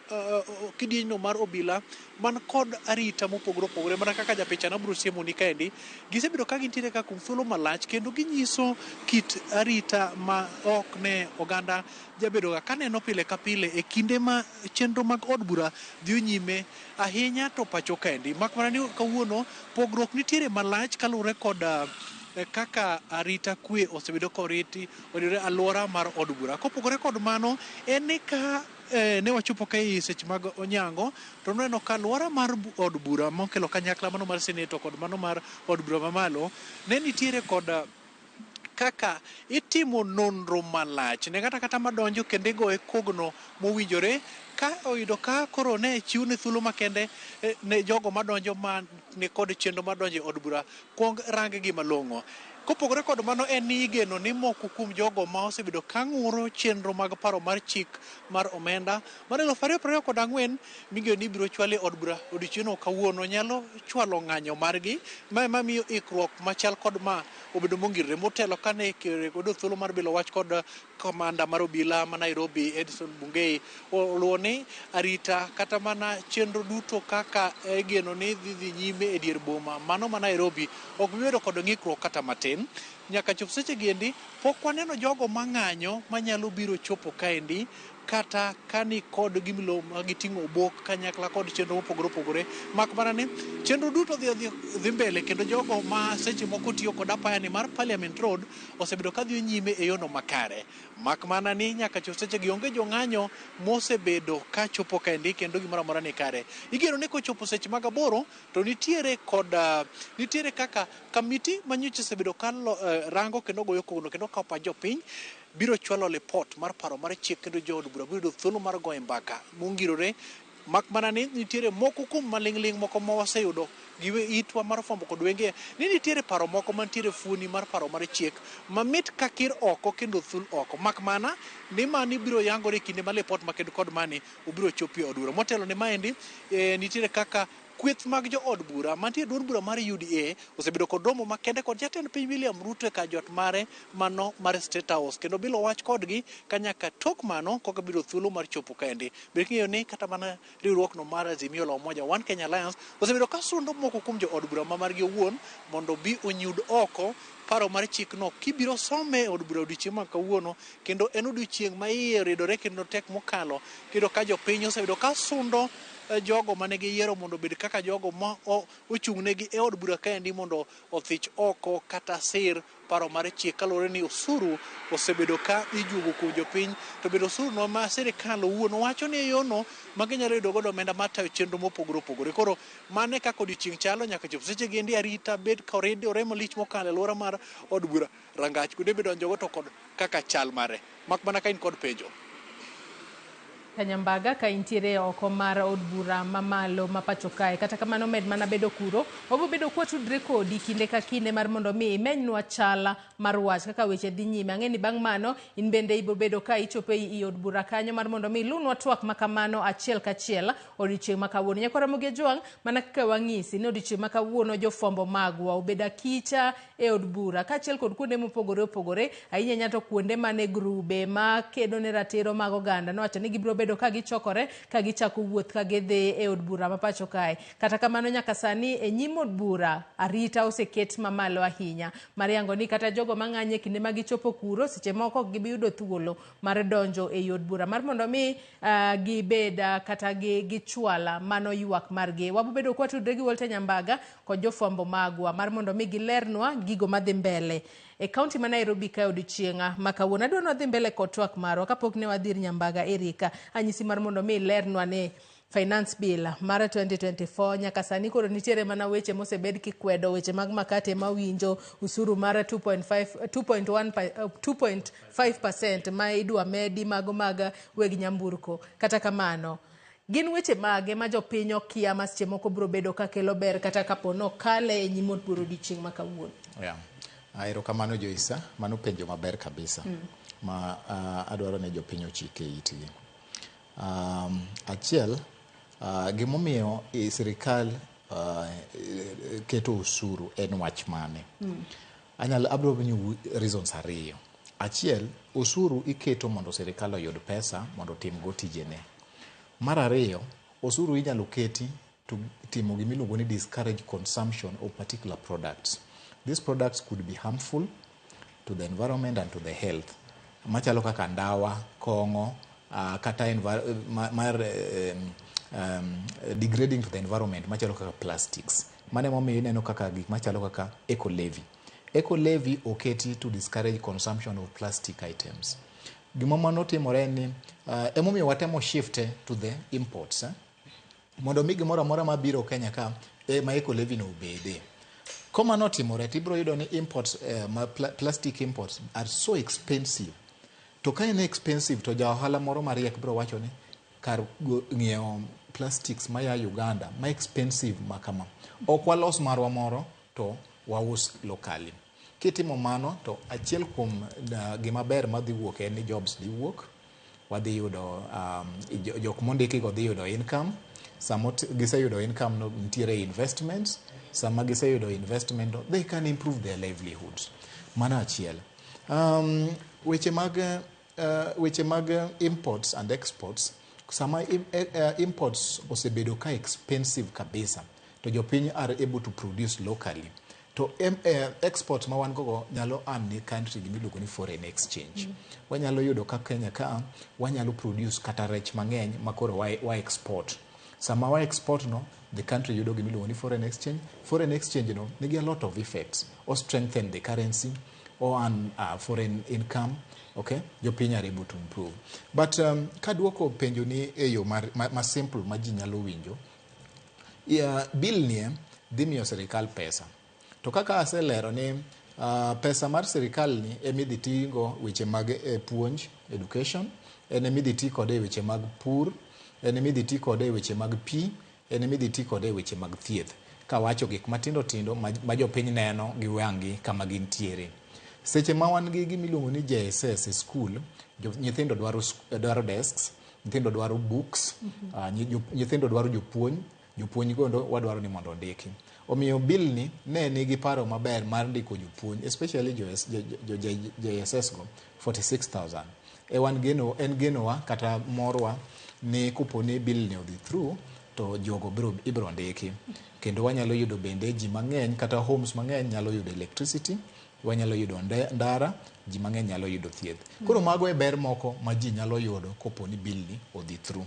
kidieny no mar obila man kod arita mopogore opogore, mana kaka japicha na biro siemo ni kaendi. Gisebedo ka gintiere ka kuom thuolo malach kendo ginyiso kit arita ma ok ne oganda jabedo ga kaneno pile ka pile e kinde ma chenro mag od bura dhi nyime ahinya to pacho kaendi. Mak mana ni kawuono pogruok nitiere malach kaluwore kod kaka arita kwe osebedo koriti odire alwora mar od bura. Kopogore kod mano en ni ka ne wachopo ka i seche mag onyango to neno ka alwora mar od bura mokelo kanyakla mano mar seneto kod mano mar od bura mamalo ne nitiere kod kaka itimo nonro malach ne kata madonjo kendo igoye kogno mowinjore ka oyudo ka koro ne chiw ne thuolo makende ne jogo madonjo ma ne kod chenro madonjo od bura kuong rang gi malong'o. Kopogore kod mano en ni igeno ni moko kuom jogo ma osebedo ka ng'uro chenro mag paro mar chik mar omenda mar 2024 migeno ni biro chwale od bura odiochieng'no kawuono nyalo chwalo ng'anyo margi ma miyo ikruok machal kod ma obedo mongirore motelo kane godo thuolo mar bilo wach kod komanda mar obila ma Nairobi Edison Bungei oluwo ni arita kata mana chenro duto kaka igeno ni dhi nyime e dier boma mano ma Nairobi ok bibedo kod ng'ikruok kata matin. Nyaka chop seche giendi pok waneno jogo mang'anyo manyalo biro chopo kaendi kata kani kod gimilo magiting'o obok kanyakla kod chenro mopogore opogore. Mak mana ni chenro duto dhi mbele kendo jogo ma seche moko tiyo kod apaya ni mar Parliament Road osebedo ka dhi nyime e yono makare. Mak mana ni nyaka chop seche gi onge jong'anyo mosebedo ka chopo kaendi kendo gimoro amora ni kare. Igeno ni kochopo seche mag 8 to nitiere kaka kamiti manyocha osebedo ka rango kendo goyo kogno kendo ka pa jopiny biro chwalo report mar paro mar chik kendo jood bura biro thuolo mar goyo mbaka mongirore. Mak mana ni nitiere moko kuom maling'ling moko ma waseyudo gi itwa mar fwambo kod wenge ni nitiere paro moko mantiere fuoni mar paro mar chik mamit kakir oko kendo thul oko. Mak mana ni mani biro yangore kinde ma report makendo kod mani obiro chopi od bura. Motelo ni maendi nitiere kaka kweth mag jo od bura mantie duond bura mar UDA osebedo kod romo makende kod jatend piny William Ruto e ka jot mare mano mar State House kendo bilo wach kodgi kanyaka tok mano koka biro thuolo mar chopo kaendi. Bing'eyo ni kata mana riwruokno mar Azimio la Umoja One Kenya Alliance osebedo ka sundo moko kuom jo od bura ma margi owuon mondo bi onyud oko paro mar chikno kibiro some od bura odiochieng' ma kawuono kendo en odiochieng' ma iye ridore kendo tek mokalo kendo ka jopiny osebedo ka sundo jogo mane giyiero mondo obed kaka jogo ma ochung' negi e od bura kaendi mondo othich oko kata sir paro mar chik kaluwore ni osuru osebedo ka ijugo kuom jopiny to bedo osuru no ma sirikal owuon wacho ni yono ma ginyalo yudo godo omenda mar tayo chenro mopogore opogore. Koro mane kaka odiochieng' chalo nyaka chop seche giendi arita bed koridore malich mokalo alwora mar od bura rangach kuonde midonjogo to kod kaka chal mare. Mak mana ka in kod penjo. Kanyambaga ka intiere oko mar od bura mamalo ma pacho kae kata kamano med mana bedo kuro obo bedo kwa tudre kodi kinde ka kinde mar mondo mi imenywa chala mar wach kaka weche dhi nyime. Ang'eni bang' mano in bende ibo bedo ka ichopo i od bura kanyo mar mondo mi lunwa twak makamano achiel kachiel odiochieng' ma kawuono. Nyakora Muge Jwang' mana kaka wang'isi ni odiochieng' ma kawuono jofwambo magwa obeda kicha e od bura kaachiel kod kuonde mopogore opogore ahinya nyato kuonde mane grube ma kedo ne ratiro mag oganda nowacho ni gibiro bedo ka gichokore ka gichako wuoth ka gidhi e od bura ma pacho kae. Kata kamano nyaka sani e nyim od bura arita oseket mamalo ahinya mar yango ni kata jogo mang'anye kinde ma gichopo kuro seche moko ok gibi yudo thuolo mar donjo e od bura mar mondo mi gibeda kata gichwala mano ywak margi. Wabo bedo kwa tudre gi Walter Nyambaga kod jofwambo magwa mar mondo mi gilernwa gigo madhi mbele e kaunti ma Nairobi ka odiochieng' ma kawuono. Adwa ni wadhi mbele kod twak marwa kapok ne wadhir Nyambaga Erika anyisi mar mondo mi lernwa ne finance bill mar 2024 nyaka sani koro nitiere mana weche mosebed kikwedo weche mag makate mawinjo usuru mar 2.5% ma idwa medi mago mag weg nyamburko. Kata kamano gin weche mage ma jopiny okia ma seche moko biro bedo ka kelo ber kata kapono kale e nyim od bura odiochieng' ma kawuono. Erokamano Joisa, mano penjo maber kabisa ma adwaro ne jopiny ochike itgi. Achiel gimomiyo sirikal keto osuru en wach mane? Abro winyo reasons ariyo. Achiel, osuru iketo mondo sirikal oyud pesa mondo tim go tijene. Mar ariyo, osuru inyalo keti to timo gimiluongo ni discourage consumption of particular products. These products could be harmful to the environment and to the health. Machalo kaka ndawa, kongo, kata degrading to the environment, machalo kaka plastics. Mane momiyo ineno kaka gik machalo kaka eco levy. Eco levy oketi to discourage consumption of plastic items. Gima notimore ni emomiyo watemo shift to the imports. Mondo mi gimoro amora mabiro Kenya ka ma eco levy no obede. Koma notimore tibro yudo ni imports plastic imports are so expensive. To ka en expensive to ja ohala moro mariek bro wacho ni kar ng'iewo plastics maya Uganda ma expensive makama. Ok walos marwa moro to waus locally. Kitimo mano to achiel kuom gima ber madhi wuok en ni jobs dhi wuok. Wadhi yudo jok mondiki go dhi yudo income. Samo giseyudo income no ntiere investments. Sama giseyudo investment they can improve their livelihoods. Mana achiel. Weche mag imports and exports. Sama imports osebedo ka expensive kabisa to jopiny are able to produce locally. To exports ma wan gogo nyalo earn ni country gimiluongo ni foreign exchange. Wanyalo yudo ka Kenya ka wanyalo produce kata rech mang'eny makoro wa export. Sama wa export no, the country yudo gimiluongo ni foreign exchange. Foreign exchange no nigi a lot of effects. Or strengthen the currency or earn foreign income. Okay, jopiny are able to improve. But kaduoko penjo ni eyo ma simple ma ji nyalo winjo. Bill nie dhi miyo sirikal pesa. To kaka aselero ni pesa mar sirikal ni emidhi tigo weche mag puonj, education, emidhi ti kode weche mag pur, emidhi ti kode weche mag pi, emidhi ti kode weche mag thieth. Kawacho gik matindo tindo ma jopiny neno gi wang'gi kama gintiere. Seche ma wan gi gimiluongo ni JSS e school, nyithindo dwaro desks, nyithindo dwaro books, nyithindo dwaro jopuonj gondo wadwaro ni mondo ndiki. Omiyo bill ni ne nigi paro maber mar ndiko jopuonj, especially JSS go 46,000. En genowa kata morwa ni kuponi bill ni odhi through to jogo ibro ndiki. Kendo wanyalo yudo bende ji mang'eny kata homes mang'eny nyalo yudo electricity, wanyalo yudo ndara, ji mang'eny nyalo yudo thieth. Koro mago e ber moko ma ji nyalo yudo koponi bill ni odhi through.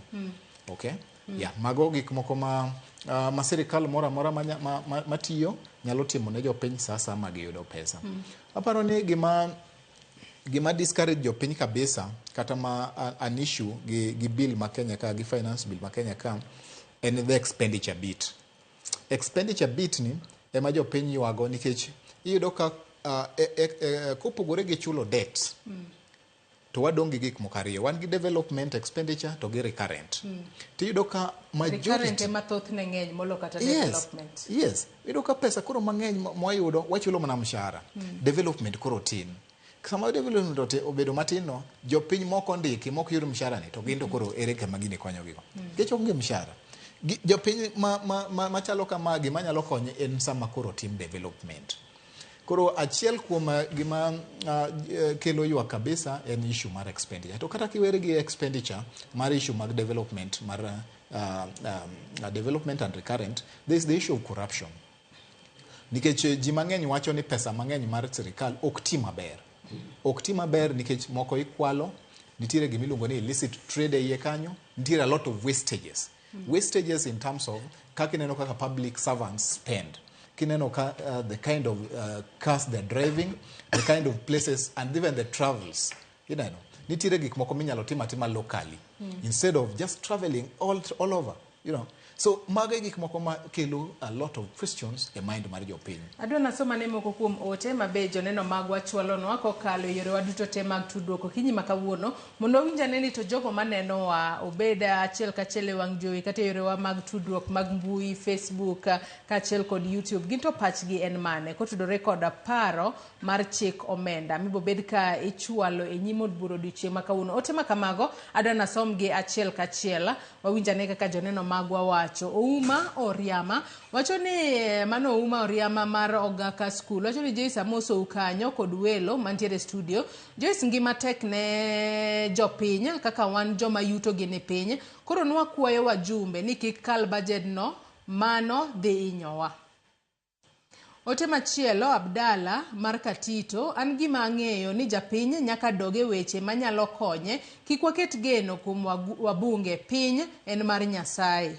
Okay? Yeah, mago gik moko ma sirikal moro amora matiyo nyalo timo ne jopiny sasa ma giyudo pesa. Aparo ni gima discourage jopiny kabisa kata ma an issue gi bill ma Kenya ka, gi finance bill ma Kenya ka, en the expenditure bit. Expenditure bit ni ema jopiny yuago nikech iyudo ka kopogore gi chulo debt. To wadong gi gik moko ariyo. Wan gi development expenditure to gi recurrent. Tiyudo ka majority recurrent ema thoth ne ng'eny molo kata development. Yes. Iyudo ka pesa koro mang'eny mwayudo wachulo mana mshahara. Development koro tin. Sama development obedo matin no, jopiny moko ndiki moko yud mshahara ni to gindo koro ere kama gine konyo gigo. Nikech onge mshahara. Jopiny machalo kama gima nyalo konyo en sama koro tim development. Koro achiel kuom gima kelo ywak kabisa en issue mar expenditure. To kata kiwere gi expenditure mar issue mag development mar development and recurrent, there is the issue of corruption. Nikech ji mang'eny wacho ni pesa mang'eny mar sirikal ok ti maber. Ok ti maber nikech moko ikwalo, nitiere gimiluongo ni illicit trade iye kanyo, nitiere a lot of wastages. Wastages in terms of kaka ineno kaka public servants spend. Kineno the kind of cars they're driving, the kind of places, and even the travels. You know, nitire gik moko minyalo tima locally instead of just traveling all over. You know, so mago gik moko ma kelo a lot of questions e mind mar jopiny. Adwa nasoma ne moko kuom ote mabejo neno magwa chwalo no ako kalo yore waduto te mag tudruok kinyi makawuono mondo winja neni to jogo maneno wa obeda achiel kachele wang jowi kata yore wa mag tudruok mag mbui Facebook kachel kod YouTube ginto pachgi en mane kotudore kod paro mar chik omenda mibo bed ka ichwalo e nyimo buro diche makawuono ote makamago adwa nasom gi achiel kachiel wawinja ne kaka joneno magwa wacho. Ouma Oriama wacho ni mano Ouma Oriama mar Ogaka School wacho ni Joyce Amoso ukanyo kod welo mantiere studio. Joyce ngima tek ne jopiny kaka wan joma yuto gi ne piny. Koro nwakwayo wajumbe ni kik kal budget no mano dhi inyowa. Ote machielo Abdalla mar Katito an gima ang'eyo ni japiny nyaka doge weche manyalo konye kik waket geno kuom wabunge piny en mar Nyasaye.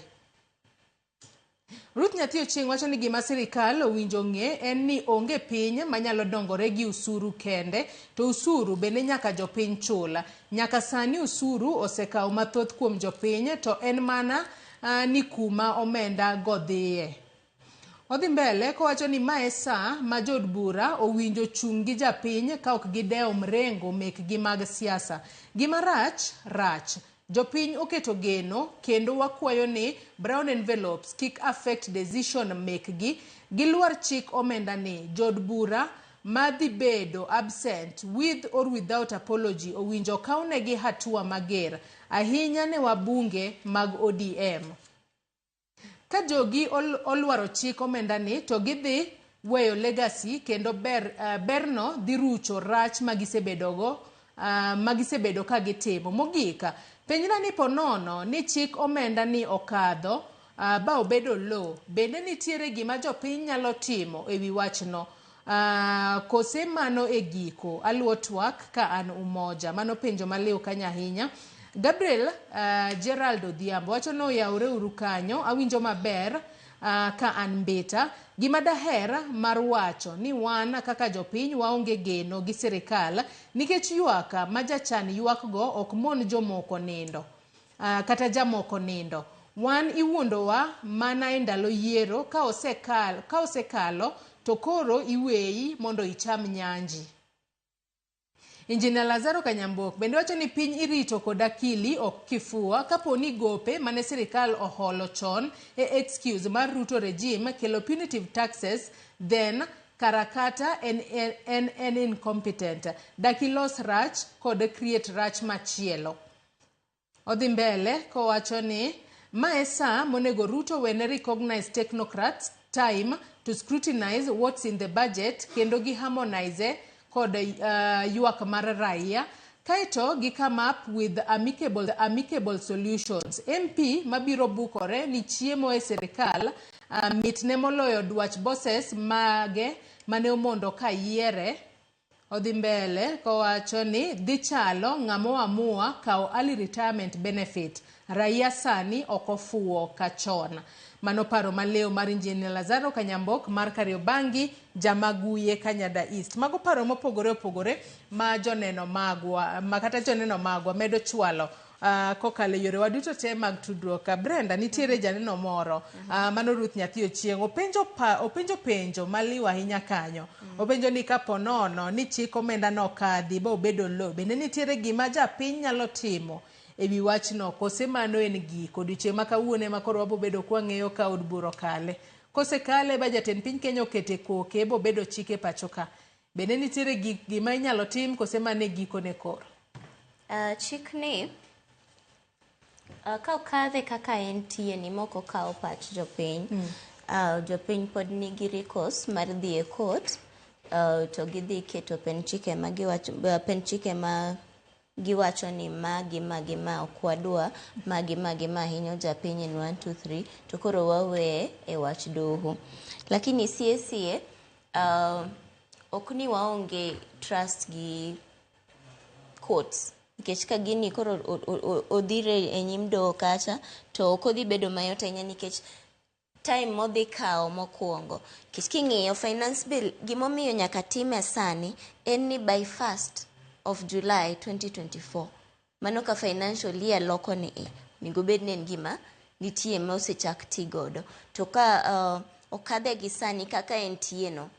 Ruth Nyathi Ochieng wacho ni gima sirikal owinjo ng'e en ni onge piny manyalo dongore gi usuru kende to usuru bende nyaka jopiny chula. Nyaka sani usuru osekaw mathoth kuom jopiny to en mana ni kuma omenda godhiye. Odhi mbele kowacho ni mae saa ma jod bura owinjo chung' gi japiny ka ok gidewo mrengo mekgi mag siasa. Gima rach. Jopiny oketo geno kendo wakwayo ni brown envelopes kik affect decision mekgi. Giluar chik omenda ni jod bura madhi bedo absent with or without apology owinjo kawnegi hatua mager ahinya ne wabunge mag ODM. Ka jogi olwaro chik omenda ni to gidhi weyo legacy kendo berno dhi rucho rach magisebedo ka gitimo. Mogika penjna ni ponono ni chik omenda ni okadho ba obedo low bende nitiere gima jopiny nyalo timo ewi wachno. Kose mano e giko aluo twak ka an umoja. Mano penjo maliw kanya ahinya. Gabriel Gerald Odhiambo wacho no yaure uru kanyo awinjo maber ka an mbita. Gima daher mar wacho ni wan kaka jopiny waonge geno gi sirikal nikech ywaka majachan ywak go ok mon jomoko nindo kata jamoko nindo. Wan iwuondowa mana e ndalo yiero ka osekalo to koro iweyi mondo icham nyanji. Injinia Lazaro Kanyambok bende wacho ni piny irito kod akili ok kifua kaponi gope mane sirikal oholo chon excuse mar Ruto regime kelo punitive taxes then karakata en incompetent. Dakilos rach kod create rach machielo. Odhi mbele kowacho ni mae saa monego Ruto wene recognize technocrats time to scrutinize what's in the budget kendo gi harmonize kod ywak mar raia kaito gi come up with amicable solutions. MP mabiro bukore ni chiemo e sirikal mitne moloyo dwach bosses mage mane omondo ka yiere. Odhi mbele kowacho ni dhi chalo ng'amo amua kao early retirement benefit raia sani okofuo kachon. Mano paro maleo mar Injinia Lazaro Kanyambok mar Kariobangi Jamaguye Kanyada East. Mago paro mopogore ma joneno magwa medo chwalo kokale yore waduto te mag tudruok. Brenda nitiere janeno moro mano Ruth Nyathi Ochieng openjo penjo maliwa ahinya kanyo. Openjo ni kaponono ni chik omenda no kadhi bo bedo low bende nitiere gima japiny nyalo timo ewi wachno kose mano en giko odiochieng' ma kawuono ema koro wabobedo kwang'eyo ka od buro kale. Kose kale ba jatend piny Kenya okete koke bobedo chike pachoka. Bende nitiere gima inyalo tim kose mane giko ne koro. Chik ni ka okadhe kaka entie ni moko kao pach jopiny. Jopiny pod nigi rikos mar dhi e court to gidhi keto pen chike ma giwacho ni magi ma okwadwa magi hinyo japiny in 1 2 3 to koro wawe e wach doho. Lakini sie ok ni waonge trust gi courts nikech ka gini koro odhire e nyim doho kacha to ok odhi bedo mayot ahinya nikech time modhi kao mokwongo. Nikech king'iyo finance bill gimomiyo nyaka time sani en ni by 1st of July 2024 mano ka financial year loko ni nigo bed ne ngima nitie ma osechak ti godo to ka okadhe gi sani kaka entie no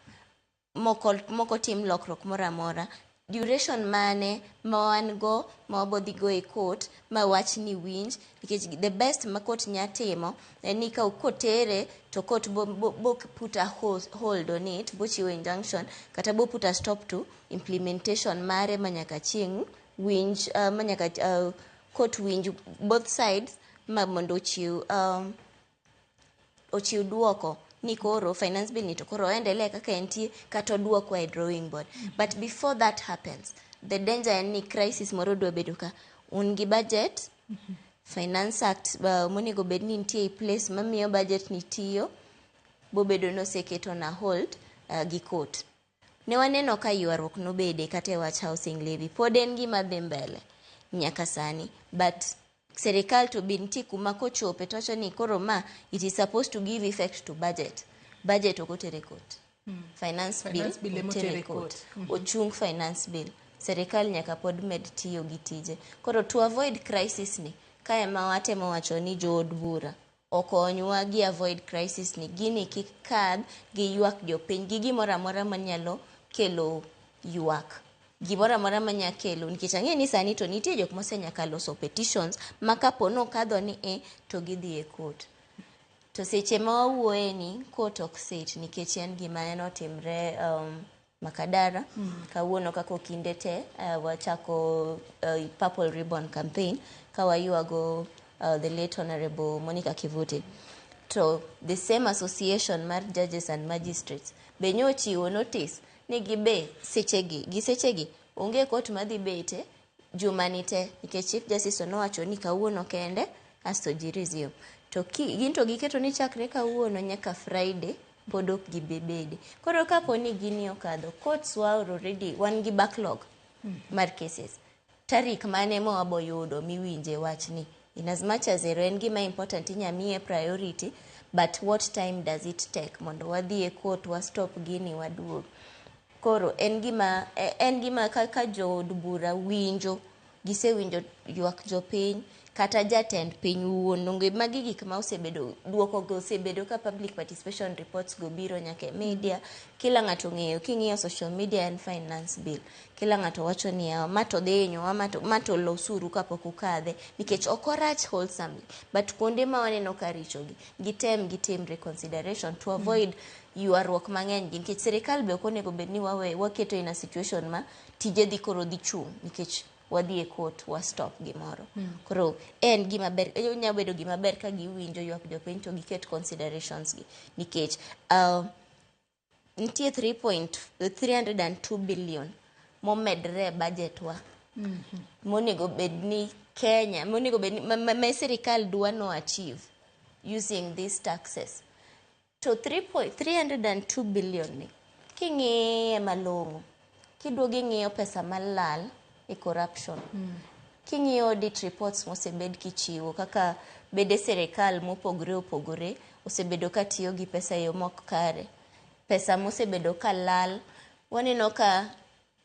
moko tim lokruok moramora duration mane ma wan go ma wabodhi go e court ma wach ni winj because the best ma court nyatimo en ni ka kotere to court bo put a hold on it bo chiwo injunction kata bo put a stop to implementation mare manyaka chieng winj manyaka court winj both sides ma mondo ochiw duoko ni koro finance bill ni to koro endelee kaka entie kata duoko e drawing board. But before that happens, the danger en ni crisis moro dwa bedo ka un gi budget, Finance Act monego bed ni nitie place mamiyo budget ni tiyo, bobedo noseketo na hold gi court. Ne waneno ka ywaruok nobede kata e wach housing levy, pod en gima dhi mbele nyaka sani, but serikal to be nitie kuma kochope to wacho ni koro ma it is supposed to give effect to budget okotere court. Finance bill otere court. Ochung finance bill, serikal nyaka pod med tiyo gi tije. Koro to avoid crisis ni, ka ema watemo wacho ni jood bura okonywa gi avoid crisis ni, gini kik kadh gi ywak jopiny gi gimoro amora manyalo kelo ywak, gimoro amora manyalo kelo, nikech ang'e ni sani to nitie jok mosenyaka loso petitions ma kapo nokadho ni to gidhi e court. To seche ma wawuoye ni court ok sit, nikech en gima notimre Makadara kawuono kako kinde te wachako Purple Ribbon campaign ka wayuago the late Honorable Monica Kivuti. To the same association mar judges and magistrates be nyochiwo notice ni gibe sechegi onge court madhi bete jumani te, nikech Chief Justice nowacho ni kawuono kende asto ji resume. To ginto giketo ni chakre kawuono nyaka Friday pod ok gibebede. Koro kapo ni gini okadho, courts wa already wan gi backlog mar cases. Tarik mane mo waboyudo miwinje wachni. In as much as en gima important inyamiye priority, but what time does it take mondo wadhi e court wa stop gini waduog. Koro en gima kaka jood bura winjo, gisewinjo ywak jopiny kata jatend piny wuon onge magi gik ma osebedo duoko go osebedo ka public participation reports go biro nyaka media, kila ng'ato ng'eyo, king'iyo social media and finance bill, kila ng'ato wacho ni mato dhenyo mato losuru kapok ukadhe, nikech okorach wholesomely, but kuonde ma waneno ka richogi gitim reconsideration to avoid ywaruok mang'eny, nikech serikal be ok onego bed ni waketo in a situation ma tije dhi koro dhi chung nikech wadhi e court wa stop gimoro. Koro en gima ber, nyalo bedo gima ber ka giwinjo ywak jopiny to giket considerations gi, nikech nitie 302 billion momedre budget wa monego bed ni Kenya, monego bed ni serikal dwa no achieve using these taxes. To 302 billion ni king'iye malong'o, kiduogi ng'iyo pesa malal e corruption, king'iyo audit reports mosebed kichiwo kaka bede serikal mopogore osebedo ka tiyo gi pesa yo mok kare, pesa mosebedo ka lal, waneno ka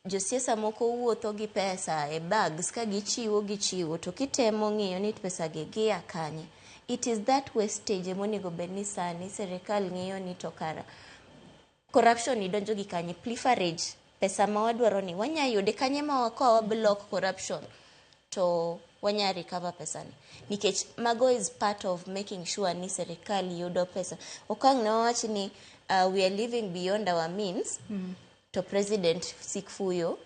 josiasa moko wuotho gi pesa e bags ka gichiwo to kitemo ng'iyo ni pesa gi gia kanye. It is that wastage monego bed ni sani serikal ng'iyo ni to kara corruption idonjo gi kanye, proliferage pesa ma wadwaro ni wanya yude kanye ma wako block corruption to wanya recover pesa ni, nikech mago is part of making sure ni serikal yudo pesa. Okang' na wach ni we are living beyond our means, to president sikfuyo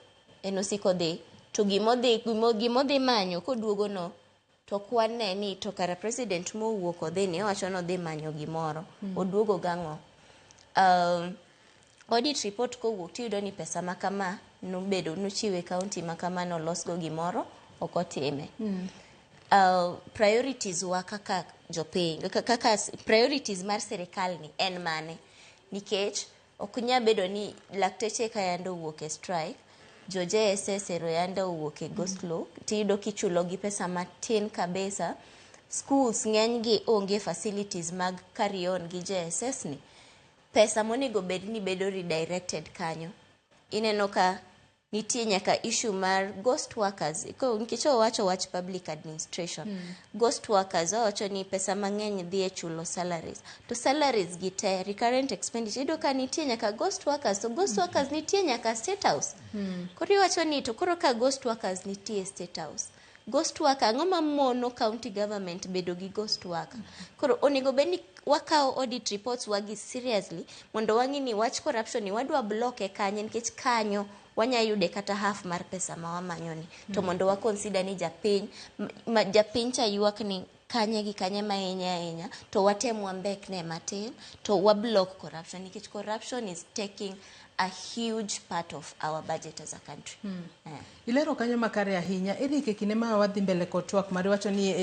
enosiko dhi to gimodhi manyo koduogo no to kwane ni to kara president mowuok odhi ni owacho no dhi manyo gimoro oduogo gang'o. Audit report kowuok tiyudo ni pesa makama nochiwe county makama nolosgo gimoro okotime. Priorities wa kaka jopiny, kaka priorities mar serikal ni en mane, nikech ok nya bedo ni lakteche ka yando wuok e strike, jo JSS ero yando wuok e go slow, tiyudo kichulo gi pesa matin kabisa. Schools ng'eny gi onge facilities mag carry on gi JSS ni, pesa monego bed ni bedo redirected kanyo. Ineno ka nitie nyaka issue mar ghost workers, nikech owacho wach public administration. Ghost workers owacho ni pesa mang'eny dhi e chulo salaries, to salaries gi te recurrent expenditure ido ka nitie nyaka ghost workers, to ghost workers nitie nyaka state house. Koro iwacho ni to koro ka ghost workers nitie state house, ghost worker ang'o mamono county government bedo gi ghost worker? Koro onego bed ni wakao audit reports wagi seriously mondo wang'i ni wach corruption ni wadwa block e kanye, nikech kanyo wanya yude kata half mar pesa ma wamanyo ni. To mondo wa consider ni japiny cha ywak ni kanye gi kanye ahinya to watem wambekne matin to wablock corruption nikech corruption is taking a huge part of our budget as a country. Ilero kanyo makare ahinya erike kine ma wadhi mbele kod twak mar wacho ni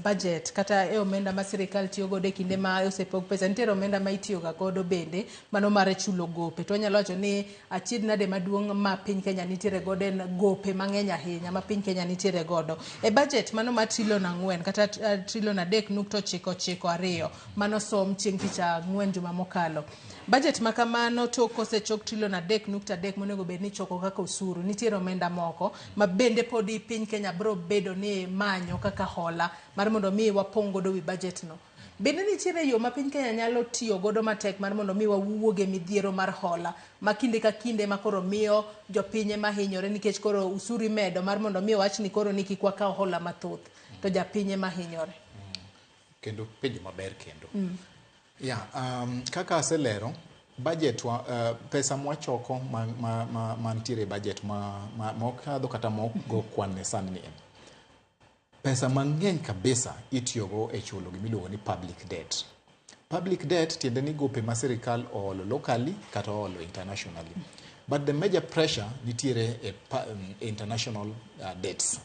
budget kata omenda ma sirikal tiyo godo e kinde ma osepog pesa nitiere omenda ma itiyo ga godo bende mano mare chulo gope to nyalo wacho ni achiedh nade maduong' ma piny Kenya nitiere godo en gope mang'eny ahinya ma piny Kenya nitiere godo e budget mano ma trilion 4 kata trilion 3.92 mano som chieng' tich ang'wen juma mokalo. Budget makamano to kosechok trilion 3.3 monego bed ni choko kaka osuru nitiere omenda moko ma bende podi piny Kenya bro bedo ni manyo kaka hola mar mondo mi wapong godo wi budget no. Bende nitiere yo ma piny Kenya nyalo tiyo godo matek mar mondo mi wawuoge midhiero mar hola ma kinde ka kinde ma koro miyo jopinye mahinyore nikech koro usuru medo mar mondo mi wach ni koro ni kik wakaw hola mathoth to japinye mahinyore. Kendo penjo maber kendo. Kaka aselero budget pesa mwachoko mantiere budget ma okadho kata moko kwan ne sani pesa mang'eny kabisa itiyogo e chulo gimiluongo ni public debt. Public debt tiende ni gope ma sirikal oolo locally kata oolo internationally. But the major pressure nitiere e international debts.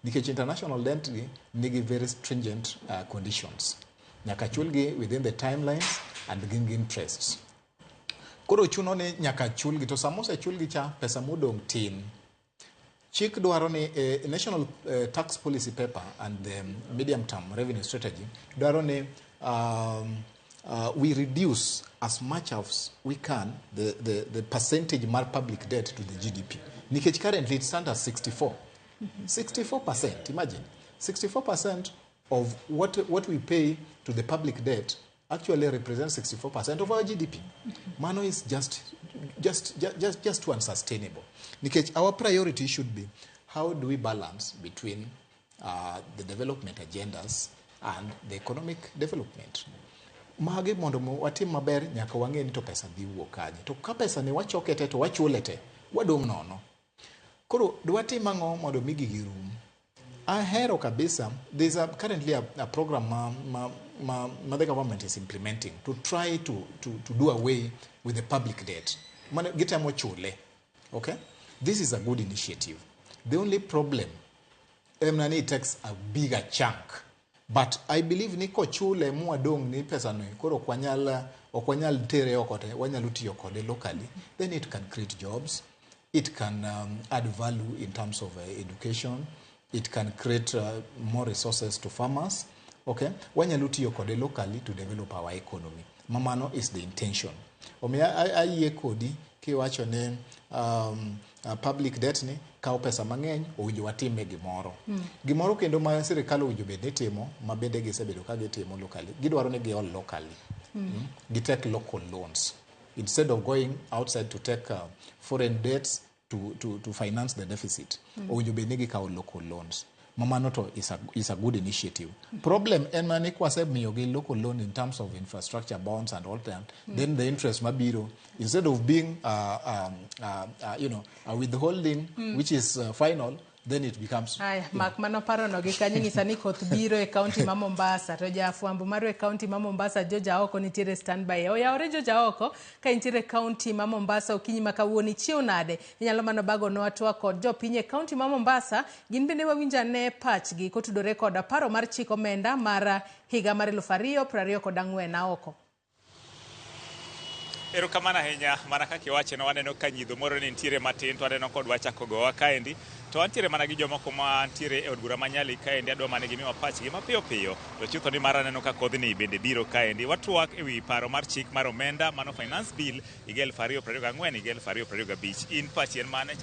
Nikech international debt nigi very stringent conditions. Nyaka chulgi within the timelines and gin interests. Koro chuno ni nyaka chulgi to samose chulgi cha pesa modong tin. Chik dwaro ni National Tax Policy Paper and the Medium Term Revenue Strategy dwaro ni we reduce as much as we can the percentage mar public debt to the GDP. Nikech currently it stands at 64. 64%, imagine. 64% of what we pay to the public debt actually represents 64% of our GDP. Mano is just too unsustainable. Nikech our priority should be how do we balance between the development agendas and the economic development. Mage mondo watim maber nyaka wang'e ni to pesa dhi wuok kanye. To ka pesa ni wachokete to wachulete wadong' nono. Koro dwatim ang'o mondo mi gigi rum. Ahero kabisa, there's currently a program the government is implementing to try to do away with the public debt. Gitamo chule, okay? This is a good initiative. The only problem, it takes a bigger chunk. But I believe niko chule muadong ni pesa no koro okwanyal tere okote wanyalu tiyo kode locally, then it can create jobs, it can add value in terms of education. It can create more resources to farmers. Okay? Wanyalu tiyo kode locally to develop our economy. Mamano is the intention. Aye kodi kiwacho ne public debt ni kao pesa mang'eny owinjo watime gimoro. Gimoro kendo ma sirikal owinjo bed ni timo ma bende gisebedo ka gitimo locally. Gidwaro ni giol locally. Gitake local loans. Instead of going outside to take foreign debts to finance the deficit. Owinjo bed ni gikawo local loans. Mamano to is a good initiative. Problem en mani kwase miyo gi local loan in terms of infrastructure bonds and all that. Then the interest mabiro instead of being a withholding which is final, then it becomes mak mano parono gi kanyo ng'isa ni koth biro e kaunti ma Mombasa to jafwambo mar e kaunti ma Mombasa Joja Oko nitiere standby. Oyawore Joja Oko ka nitiere kaunti ma Mombasa okinyi ma kawuono chiew nade inyalo mano bago no atwa kod jopiny e kaunti ma Mombasa gin bende wawinja ne pachgi kotudore kod paro mar chik omenda mar higa mar 2024 Oko. Erokamano ahinya mana kaka iwacho no waneno ka nyidho moro ni nitiere matin to waneno kod wachako gowa kaendi to antiere mana gi jomoko ma antiere e od bura manyali kaendi adwa mane gimiwa pachgi mapiyo piyo to chutho ni mara neno ka kodhni bende biro kaendi watwak ewi paro mar chik mar omenda mano finance bill 2024-2025 in pachi en mane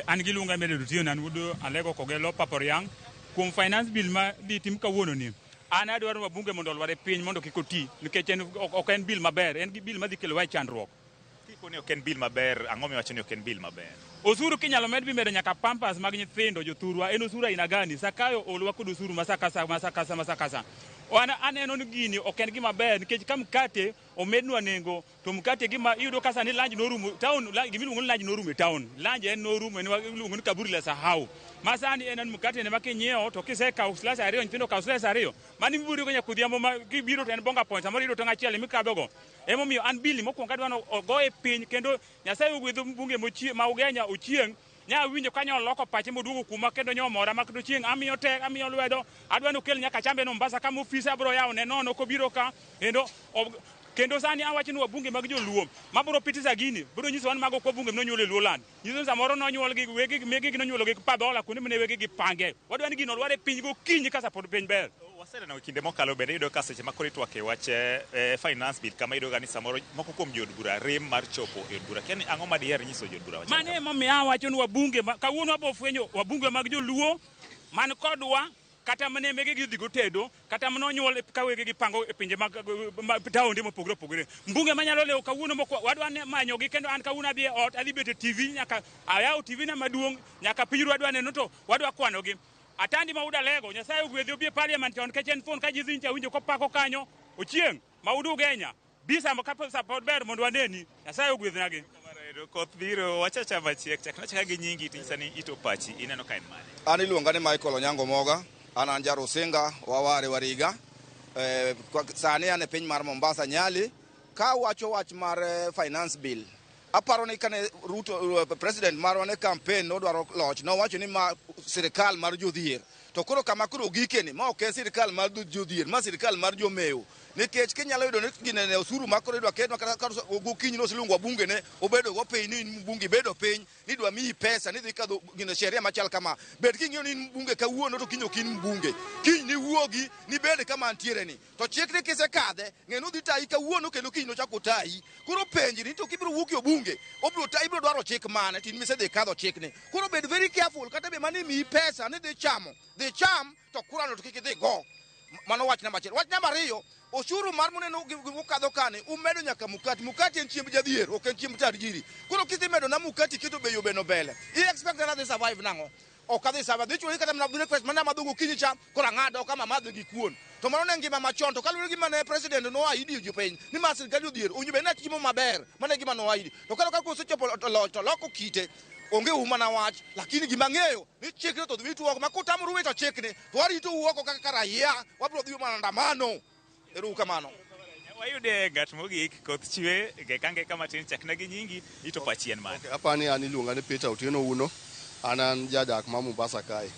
an gi lunga medo tiyo nan wudo alego kogelo paporiang kuom finance bill ma di tim kawuono ni an adwaro wabunge mondo olware piny mondo kik oti nikech ok en bill maber en gi bill madhi kelo wa chandruok kikoni ok en bill maber ang'o miwacho ni ok en bill maber osuru kinyalo med bimedo nyaka pampas mag nyithindo jothurwa en osuru aina gani Sakayo olwa kod osuru masakasa aneno ni gini ok en gima ber nikech ka mkate omednwa nengo to mkate gima iyudo ka sani lunch norumo town gimiluongo ni lunch norumo e town lunch en norumo ni iluongo ni kaburi la sahau masani en mkate ne makinyiewo to kisekawo slice ariyo nyithindo kawo slice ariyo mani mibiro go nyakudhiambo ma gibiro to en bonga point samoro iyudo tong' achiel mikadhogo emomiyo an bili mokwongo adwano ogo e piny kendo Nyasaye ogwedho bunge ma Ugenya ochieng' nya winjo kanyo loko pache moduogo kuma kendo nyomora ma kendo chieng' amiyo tek amiyo lwedo adwano kel nyaka chambe no Mombasa kama ofisa bro yawo ne nono kobiro ka kendo sani awacho ni wabunge mag joluo mabro pitisa gini bro nyiso wan mago ko bunge nonyuol e Luoland nyiso samoro nonyuol gi wegi megi nonyuolo gi padola kundi mene wegi gi pange wadwani gino lware piny go kinyi kasa pod piny ber waseneno kinde mokalo bende iyudo ka seche makoro itwake wach finance bill kama iyudo ga ni samoro moko kuom jood bura rem mar chopo e od bura kiani ang'o ma diher nyiso jood bura wacho mane momiyo awacho ni wabunge kawuono abofwenyo wabunge mag joluo man kodwa kata mane mege gi dhigo tedo kata manonyuol ka wege gi pango e pinje mag taonde mopogore opogore mbunge manyalo lewo kawuono moko wadwane manyo gi kendo an kawuono adhi e ot adhi bet e TV nyaka ayaw TV na maduong' nyaka pinyru adwane no to wadwa kwano gi atandi mauda lego Nyasaye ogwedhi obi e parliament on kechen phone ka jizi ncha winjo kopako kanyo ochieng' maudu Ugenya bisa makapo support ber mondo waneni Nyasaye ogwedhi nagi koth biro wachacha machiek chakna chaka gi nyingi tinsani ito pachi ineno ka en mane an iluonga ni Michael Onyango Moga an Anjaro Singa waware Wariga sani an e piny mar Mombasa Nyali ka wacho wach mar finance bill aparo ni kane Ruto president marwa ne campaign nodwaro loch nowacho ni ma sirikal mar jodhier to koro kama koro gikeni ma ok en sirikal mar jodhier ma sirikal mar jomewo nikech kinyalo yudo ni ginene osuru makoro idwa kedwa kata gokinyi no silungwa bunge ne obedo go piny ni bunge bedo piny ni dwa miyi pesa ni dhi kadho gine sheria machal kama bed king'iyo ni bunge kawuono to kinyo kin bunge kiny ni wuogi ni bed kama antiere ni to chik ni kisekadhe ng'eno dhi tayi kawuono kendo kiny no chako tayi koro penji ni to kibiro wuok yo bunge obiro tayi ibiro dwaro chik mane tin mise dhi kadho chik ni koro bed very careful kata be mani miyi pesa ni dhi cham to kurano to kik dhi go mano wach namba 1 wach namba 2 oshuru mar muneno gikadho kane umedo nyaka mukati en chiemb jadhier ok en chiemb targiri koro kidhi medo na mukati kito beyo beno bele I expect that they survive nango ok adhi survive dicho kata mna breakfast mana madhugo kinyi cha kora ngado kama madho gi kuon to mano ne ngima machon to kaluwore gi mane president no aidi jo piny ni ma sirkal odhier onyube na timo maber mane gima no aidi to kalo ka kosechopo to loko kite onge uma na wach lakini gima ng'eyo ni chikre to dhi tuoko makutamru wito chikne to warito uoko kaka raia wabro dhi maandamano eru kamano wayude gat mogik koth chwe gekange kama tin chakna gi nyingi ito pachien man apani an iluonga ni Peter Otieno Uno an jadak ma Mombasa kae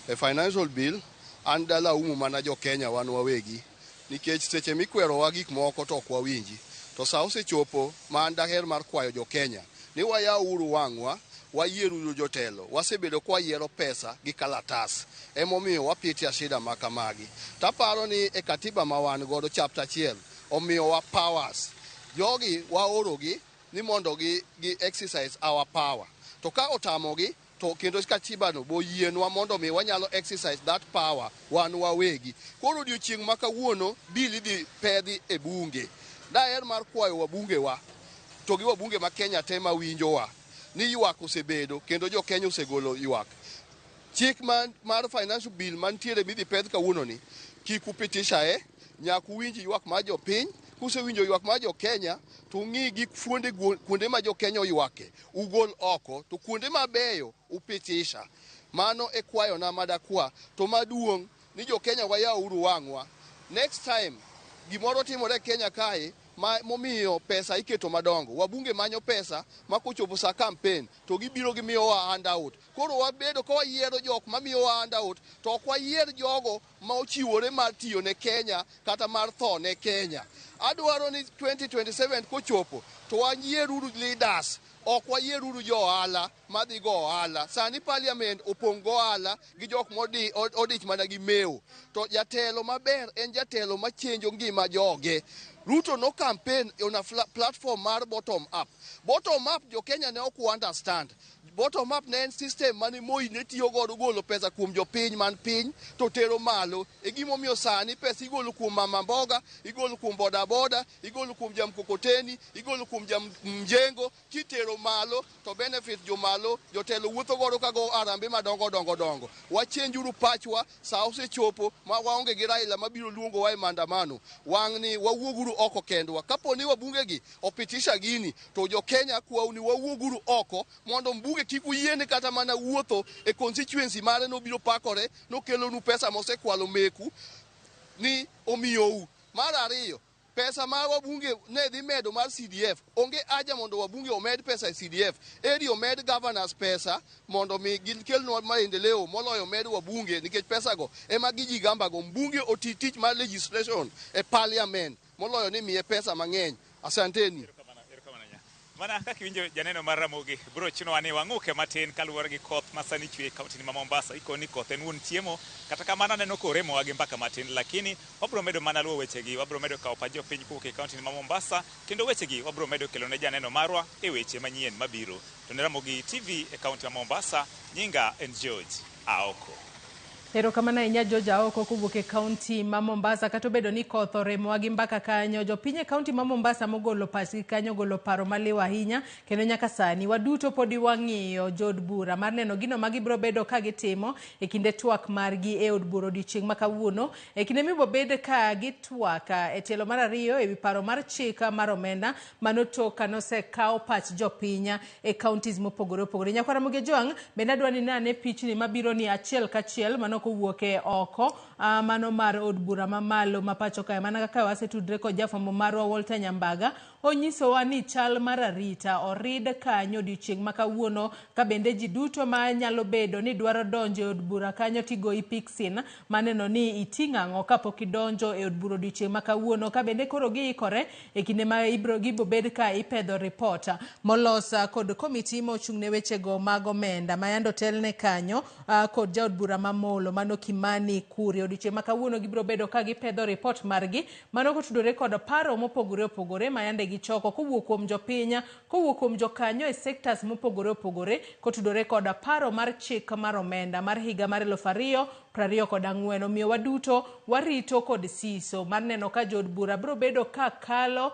e financial bill an dala umu mana jo Kenya wan wawegi nikech seche mikwero wa gik moko to ok wawinji to sa osechopo ma an daher mar kwayo jo Kenya ni waya uru wangwa wayieru jotelo wasebedo kwa yiero pesa gi kalatas emomiyo wapitia shida makamagi taparo ni e katiba ma wan godo chapter 1 omiyo wa powers jogi waorogi ni mondo gi exercise our power to ka otamogi to kendo katiba no boyienwa mondo mi wanyalo exercise that power wan wawegi koro odiochieng' makawuono bili dhi pedhi e bunge daher mar kwayo wabunge wa to gi wabunge ma Kenya tema winjowa ni ywak osebedo kendo jo Kenya osegolo ywak chik mar financial bill mantiere midhi pedh kawuono ni kik upitisha nyaku winji ywak mar jo piny kusewinjo ywak mar jo Kenya to ng'i gi kuonde ma jo Kenya oywake ugol oko to kuonde mabeyo upitisha mano e kwayo na madakwa to maduong' ni jo Kenya wayauru wang'wa next time gimoro timore Kenya kae momiyo pesa iketo madongo wabunge manyo pesa makochopo sa campaign to gibiro gimiyo wa handout koro wabedo ko wayiero jok mamiyo wa handout to ok wayier jogo ma ochiwore mar tiyo ne Kenya kata mar tho ne Kenya adwaro ni 2027 kochopo to wayieruru leaders ok wayieruru jo ohala madhi go ohala sani parliament opong' go ohala gi jok modich mana gi mewo to jatelo maber en jatelo machenjo ngima joge Ruto no campaign on a platform mar bottom up jo Kenya ne ok understand bottom up ne en system mane Moi ne tiyo godo golo pesa kuom jopiny man piny to tero malo. E gimomiyo sani pesa igolo kuom mama mboga, igolo kuom boda boda, igolo kuom jamkokoteni, igolo kuom mjengo, kitero malo to benefit jo malo, jotelo wuotho godo kago arambe madongo dongo dongo. Wachenjuru pachwa, sa osechopo ma waonge gi Raila mabiro luongo wa e maandamano. Wang'ni wawuoguru oko kendwa. Kapo ni wabungegi opitisha gini to jo Kenya kwawni wawuoguru oko mondo mbuge kik uyiene kata mana wuotho e constituency mare nobiro pakore nokelonu pesa mosekwalo meku ni omiyou. Mar ariyo, pesa ma wabunge ne dhi medo mar CDF, onge aja mondo wabunge omed pesa e CDF. Eri omed governors pesa mondo mi gikelnwa maendeleo moloyo med wabunge, nikech pesa go ema giji gamba go mbunge oti tich mar legislation e parliament moloyo ni miye pesa mang'eny. Asanteni. Mana kaka winjo janeno mar Ramogi bro chino wani wang'uke matin kaluwore gi koth masani chwe kaunti ma Mombasa. Ikoni koth en wuon chiemo kata kamano neno koremo wagi mbaka matin, lakini wabro medo mana luwo wechegi, wabro medo kawo pajo piny kuke kaunti ma Mombasa, kendo wechegi wabro medo kelo ne janeno marwa e weche manyien mabiro. To ne Ramogi TV e kaunti ma Mombasa, nyinga en George Aoko. Erokamano ahinya George Aoko kowuok e kaunti ma Mombasa. Kata obedo ni koth oremo wagi mbaka kanyo, jopiny e kaunti ma Mombasa mogolo pachgi kanyo golo paro maliw ahinya, kendo nyaka sani waduto podi wang'iyo jod bura mar neno gino ma gibro bedo ka gitimo e kinde twak margi e od bura odiochieng' ma kawuono, e kinde mibo bed ka gitwak e tielo mar ariyo e wi paro mar chik mar omenda manotok kanosekawo pach jopiny e counties mopogore opogore. Nyakwara Ramogi Ojwang' bende adwa ni nane pichni mabiro ni achiel kachiel mano kowuoke oko mano mar od bura mamalo mapacho kae. Mana kaka wasetudre kod jafwambo marwa Walter Nyambaga, onyisowa ni chal mar arita orid kanyo odiochieng' ma kawuono, ka bende ji duto ma nyalo bedo ni dwaro donjo e od bura kanyo tigoyi piksin maneno ni iting'o ang'o kapok idonjo e od bura odiochieng' ma kawuono, ka bende koro giikore e kinde ma gibo bed ka ipedho report molos kod komiti mochung' ne wechego mag omenda ma yando telne kanyo kod jaod bura mamolo mano Kimani Kuria. Odiochieng' ma kawuono gibro bedo ka gipedho report margi mano kotudore kod paro mopogore opogore ma yande gichoko kowuok kuom jopiny, kowuok kuom jokanyo e sectors mopogore opogore, kotudore kod paro mar chik mar omenda mar higa mar 2024. Omiyo waduto warito kod siso mar neno ka jod bura bro bedo ka kalo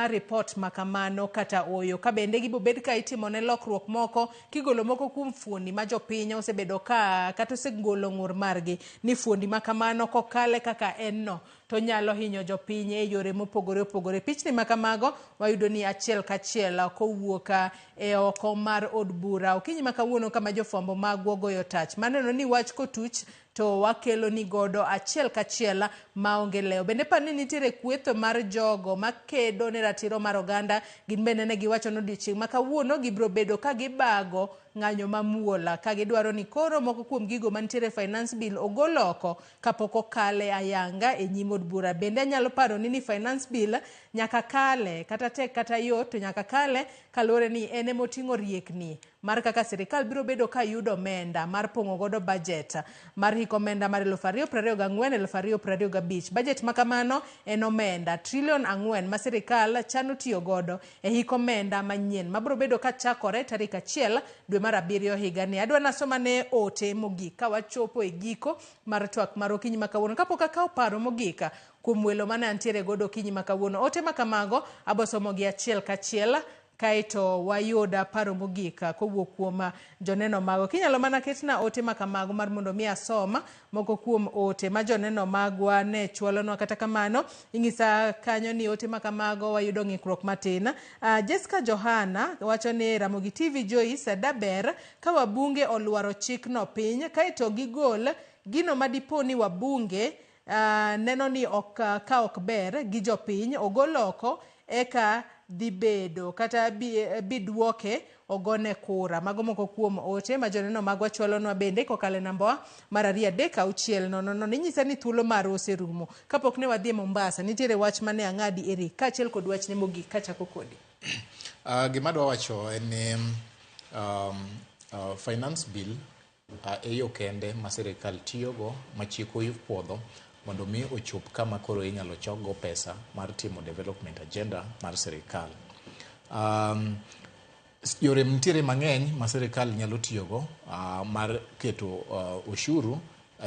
report makamano kata oyo, ka bende gibo bed ka itimo ne lokruok moko, kigolo moko kuom fuondi ma jopiny osebedo ka kata osegolo ng'ur margi ni fuondi makamano kokale kaka enno to nyalo hinyo jopiny e yore mopogore opogore. Pichni makamago wayudo ni achiel kachiel kowuok e oko mar od bura okinyi makawuono kama jofwambo magwa goyo tach maneno ni wach kotuch to wakelo ni godo achiel kachiel maonge leo. Bende pani nitiere kwetho mar jogo makedo ne ratiro mar oganda, gin bende ne giwacho ni odiochieng' ma kawuono gibro bedo ka gibago ng'anyo mamuola ka gidwaro ni koro moko kuom gigo mantiere finance bill ogol oko kapok okale ayanga e nyim od bura. Bende anyalo paro ni finance bill nyaka kale kata tek kata yot to nyaka kale kaluwore ni ene moting'o riekni mar kaka sirikal biro bedo ka yudo omenda mar pong'o godo budget mar hik omenda mar 2024-2025. Budget makamano en omenda trilion 4 ma sirikal chano tiyo godo e hik omenda manyien mabiro bedo ka chakore tarik 1 dwe mar 7 higa ni. Adwa nasoma ne ote mogik ka wachopo e giko mar twak mar okinyi makawuono, kapok akawo paro mogik kuom welo mane antiere godo okinyi makawuono. Ote makamago abosomo gi achiel kachiel kaito wayuda paro mogik kowuok kuom joneno mago. Kinyalo mana ketna ote makamago mar mondo mi asoma moko kuom ote ma joneno magwa ne chwalonwa, kata kamano ing'isa kanyo ni ote makamago wayudo ng'ikruok matin. Jessica Johana wacho ni Ramogi TV Joyce daber ka wabunge olwaro chikno piny kaito gigol gino madipo ni wabunge neno ni ok ber gi jopiny ogol oko eka dhi bedo kata bidwoke ogone kura. Mago moko kuom ote ma joneno magwa chwalonwa bende kokale namba mar 36000. Ninyisa ni thuolo mar oserumo. Kapok ne wadhi Mombasa nitiere wach mane ang'adi Eric kaachiel kod wach ne mogik kachako kodi. Gima dwa wacho en ni finance bill e yo kende ma sirikal tiyogo machiko ipuodho mondo mi ochop kama koro inyalo chokgo pesa mar timo development agenda mar sirikal. Yore mtiere mang'eny ma sirikal nyalo tiyogo mar keto ushuru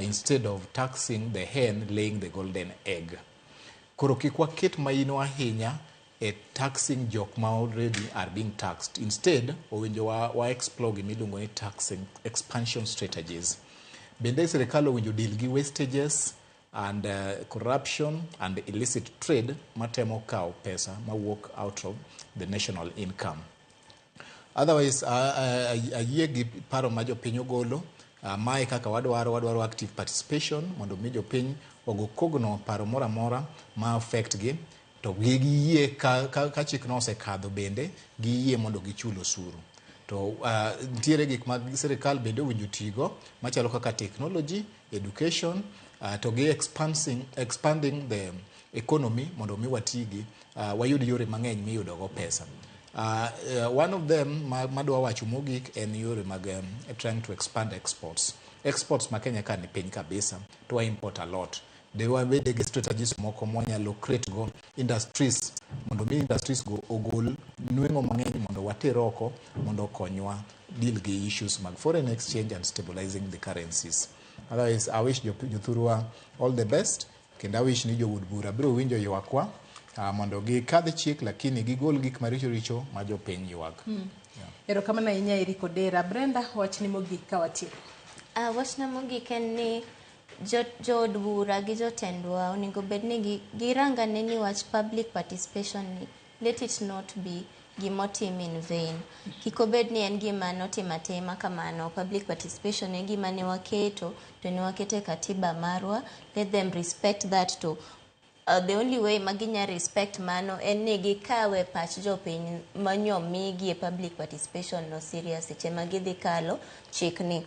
instead of taxing the hen laying the golden egg. Koro kik waket maino ahinya e taxing jok ma already are being taxed. Instead, owinjo wa explore gimiluongo ni taxing expansion strategies. Bende sirikal owinjo deal gi wastages and corruption and illicit trade matemo kao pesa mawuok out of the national income. Otherwise, ayie gi paro ma jopiny ogolo, mae kaka wadwaro active participation mondo mi jopiny ogo kogno paro mora mora ma affect gi, to giyie ka chikno osekadho bende giyie mondo gichul osuru. To ntiere gik ma sirikal bende owinjo tigo machalo kaka technology, education, to gi expanding the economy mondo mi watigi wayud yore mang'eny miyudogo pesa. One of them madwa wacho mogik en yore mag trying to expand exports. Exports ma Kenya ka ni piny kabisa, to import a lot. They were very big strategies moko mwanyalo create go industries mondo mi industries go ogol nweng'o mang'eny mondo water oko mondo konywa deal gi issues mag foreign exchange and stabilizing the currencies. Otherwise, I wish jothurwa all the best, kendo I wish ni jowuod bura biro winjo ywakwa mondo gikadh chik lakini gigol gik maricho richo ma jopiny ywak. Erokamano ahinya Eric Odera. Brenda, wachni mogik ka watieko. Wachna mogik en ni jood bura gi jotendwa onego bed ni girangane ni wach public participation ni let it not be gimotim in vain. Kik obed ni en gima notimatima kamano. Public participation en gima ne waketo to ne wakete katiba marwa. Let them respect that too. The only way maginya respect mano en ni gikawe pach jopiny manyomigi e public participation no serious seche magidhi kalo chikni.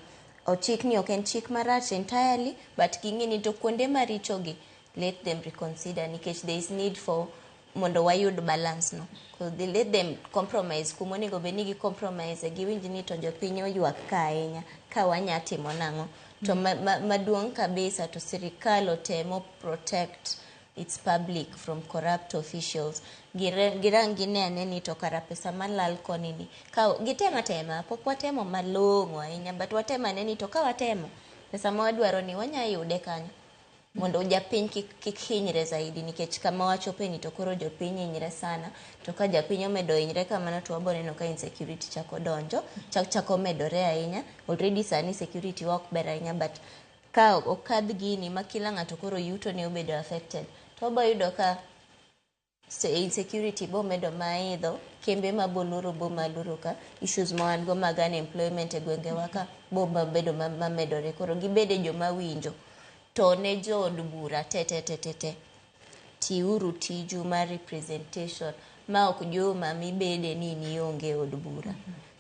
O chikni ok en chik marach entirely, but ging'ini to kuonde marichogi let them reconsider nikech there is need for mondo wayud balance no. Because they let them compromise kumonego bed ni gi compromise giwinj ni to jopiny oywak ka ahinya ka wanya timo nang'o. To maduong' kabisa to sirikal otemo protect its public from corrupt officials. Girang ginene ni to kara pesa malal koni ni. Ka gitema pok watemo malong'o ahinya, but watema neni to ka watemo pesa ma wadwaro ni wanya yude kanyo. Mondo japiny kik hinyre zaidi nikech kama wachope ni to koro jopiny hinyre sana, to ka japiny omedo hinyre kamano to wabo neno ka insecurity chako donjo, chako medore ahinya. Already sani security ok ber ahinya, but ka okadh gini ma kila ng'ato koro yuto ne obedo affected, to obayudo ka insecurity bo medo maidho, kembe maboluro bo maluro ka, issues ma wan go mag unemployment e gwenge waka bo bedo mamedore. Koro gibede joma winjo. To ne jood bura te tiuru tiju mar representation ma ok joma mibede ni nionge od bura.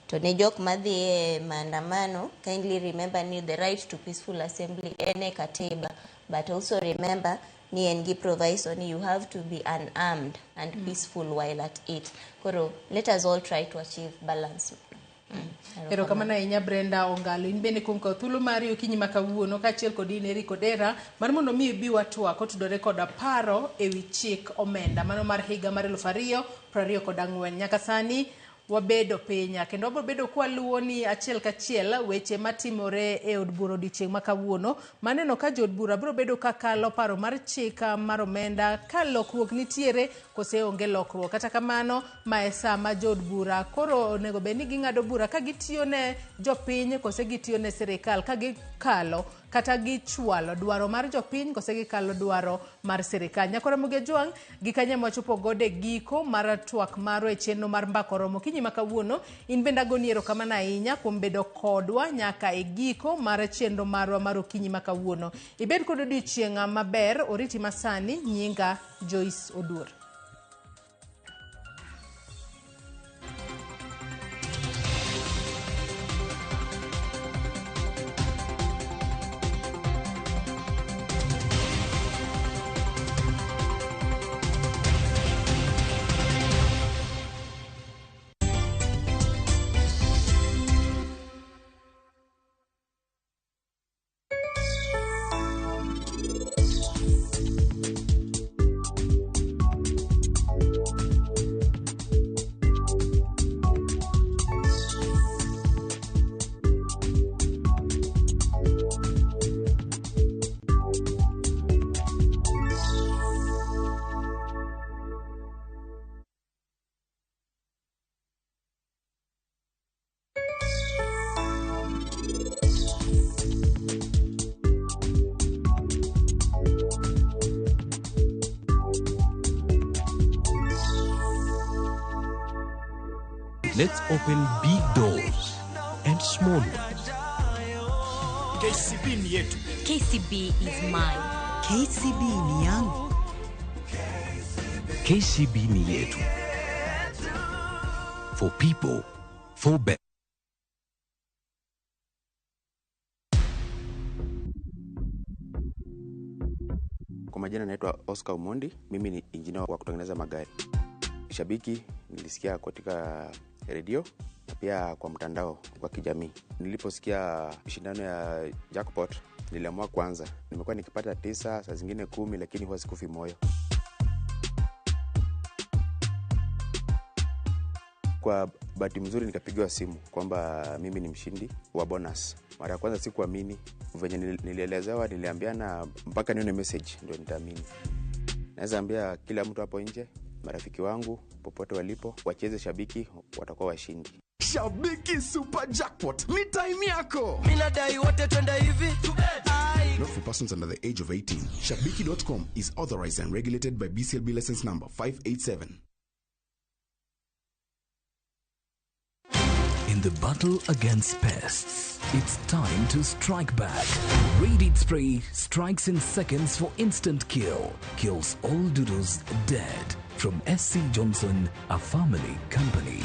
To ne jok madhi e maandamano, kindly remember ni the right to peaceful assembly ene katiba, but also remember ni en gi proviso ni you have to be unarmed and peaceful while at it. Koro let us all try to achieve balance. Erokamano ahinya Brenda Ongalo. In bende kuom thuolo mari okinyi makawuono kaachiel kod in Eric Odera mar mondo mi bi watwak otudore kod paro ewi chik omenda mano mar higa mar 2024. Nyaka sani wabedo pinya kendo wabiro bedo kwaluwo ni achiel kachiel weche matimore e od bura odiochieng' makawuono. Maneno ka jood bura biro bedo kakalo paro mar chik mar omenda ka lokruok nitiere kose onge lokruok. Kata kamano mae sama jood bura koro onego bed ni ging'ado bura ka gitiyo ne jopiny kose gitiyo ne sirikal, ka gikalo kata gichwalo dwaro mar jopiny kose gikalo dwaro mar sirikal. Nyakora Muge Jwang' gi kanye mwachopo gode giko mar twak maro e chenro mar mbako romo kinyi makawuono. In bende agoni erokamano ahinya kuom bedo kodwa nyaka e giko mar chenro marwa mar okinyi makawuono. Ibed kod odiochieng' maber. Oriti masani. Nyinga Joyce Odur. Let's open big doors and small ones. KCB ni yetu. KCB is mine. KCB ni yangu. KCB ni yetu. For people, for better. Kwa majina naitwa Oscar Umondi, mimi ni injinia wa kutengeneza magari. Shabiki nilisikia katika redio na pia kwa mtandao kwa kijamii. Niliposikia shindano ya jackpot niliamua kwanza. Nimekuwa nikipata 9, saa zingine 10, lakini huwa sikufi moyo. Kwa bahati mzuri nikapigiwa simu kwamba mimi ni mshindi wa bonus. Mara ya kwanza sikuamini, venye nilielezewa niliambiana mpaka nione message ndio nitaamini. Naweza ambia kila mtu hapo nje, marafiki wangu popote walipo, wacheze shabiki, watakuwa washindi. Shabiki Super Jackpot ni time yako. Mimi nadai wote twende hivi. Not for persons under the age of 18. Shabiki.com is authorized and regulated by BCLB license number 587. In the battle against pests, it's time to strike back. Raid Spray strikes in seconds for instant kill. Kills all doodles dead. From SC Johnson, a family company.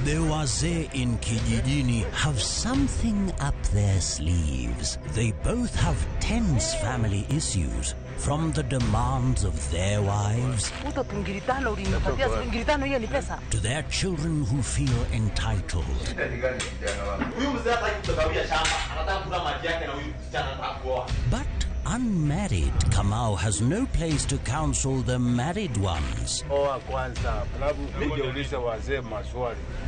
The wazee in kijijini have something up their sleeves. They both have tense family issues, from the demands of their wives to their children who feel entitled. But unmarried Kamau has no place to counsel the married ones.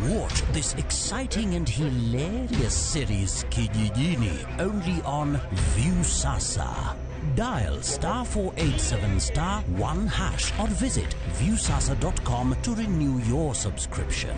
Watch this exciting and hilarious series Kijijini only on Viusasa. Dial *487*1# or visit viusasa.com to renew your subscription.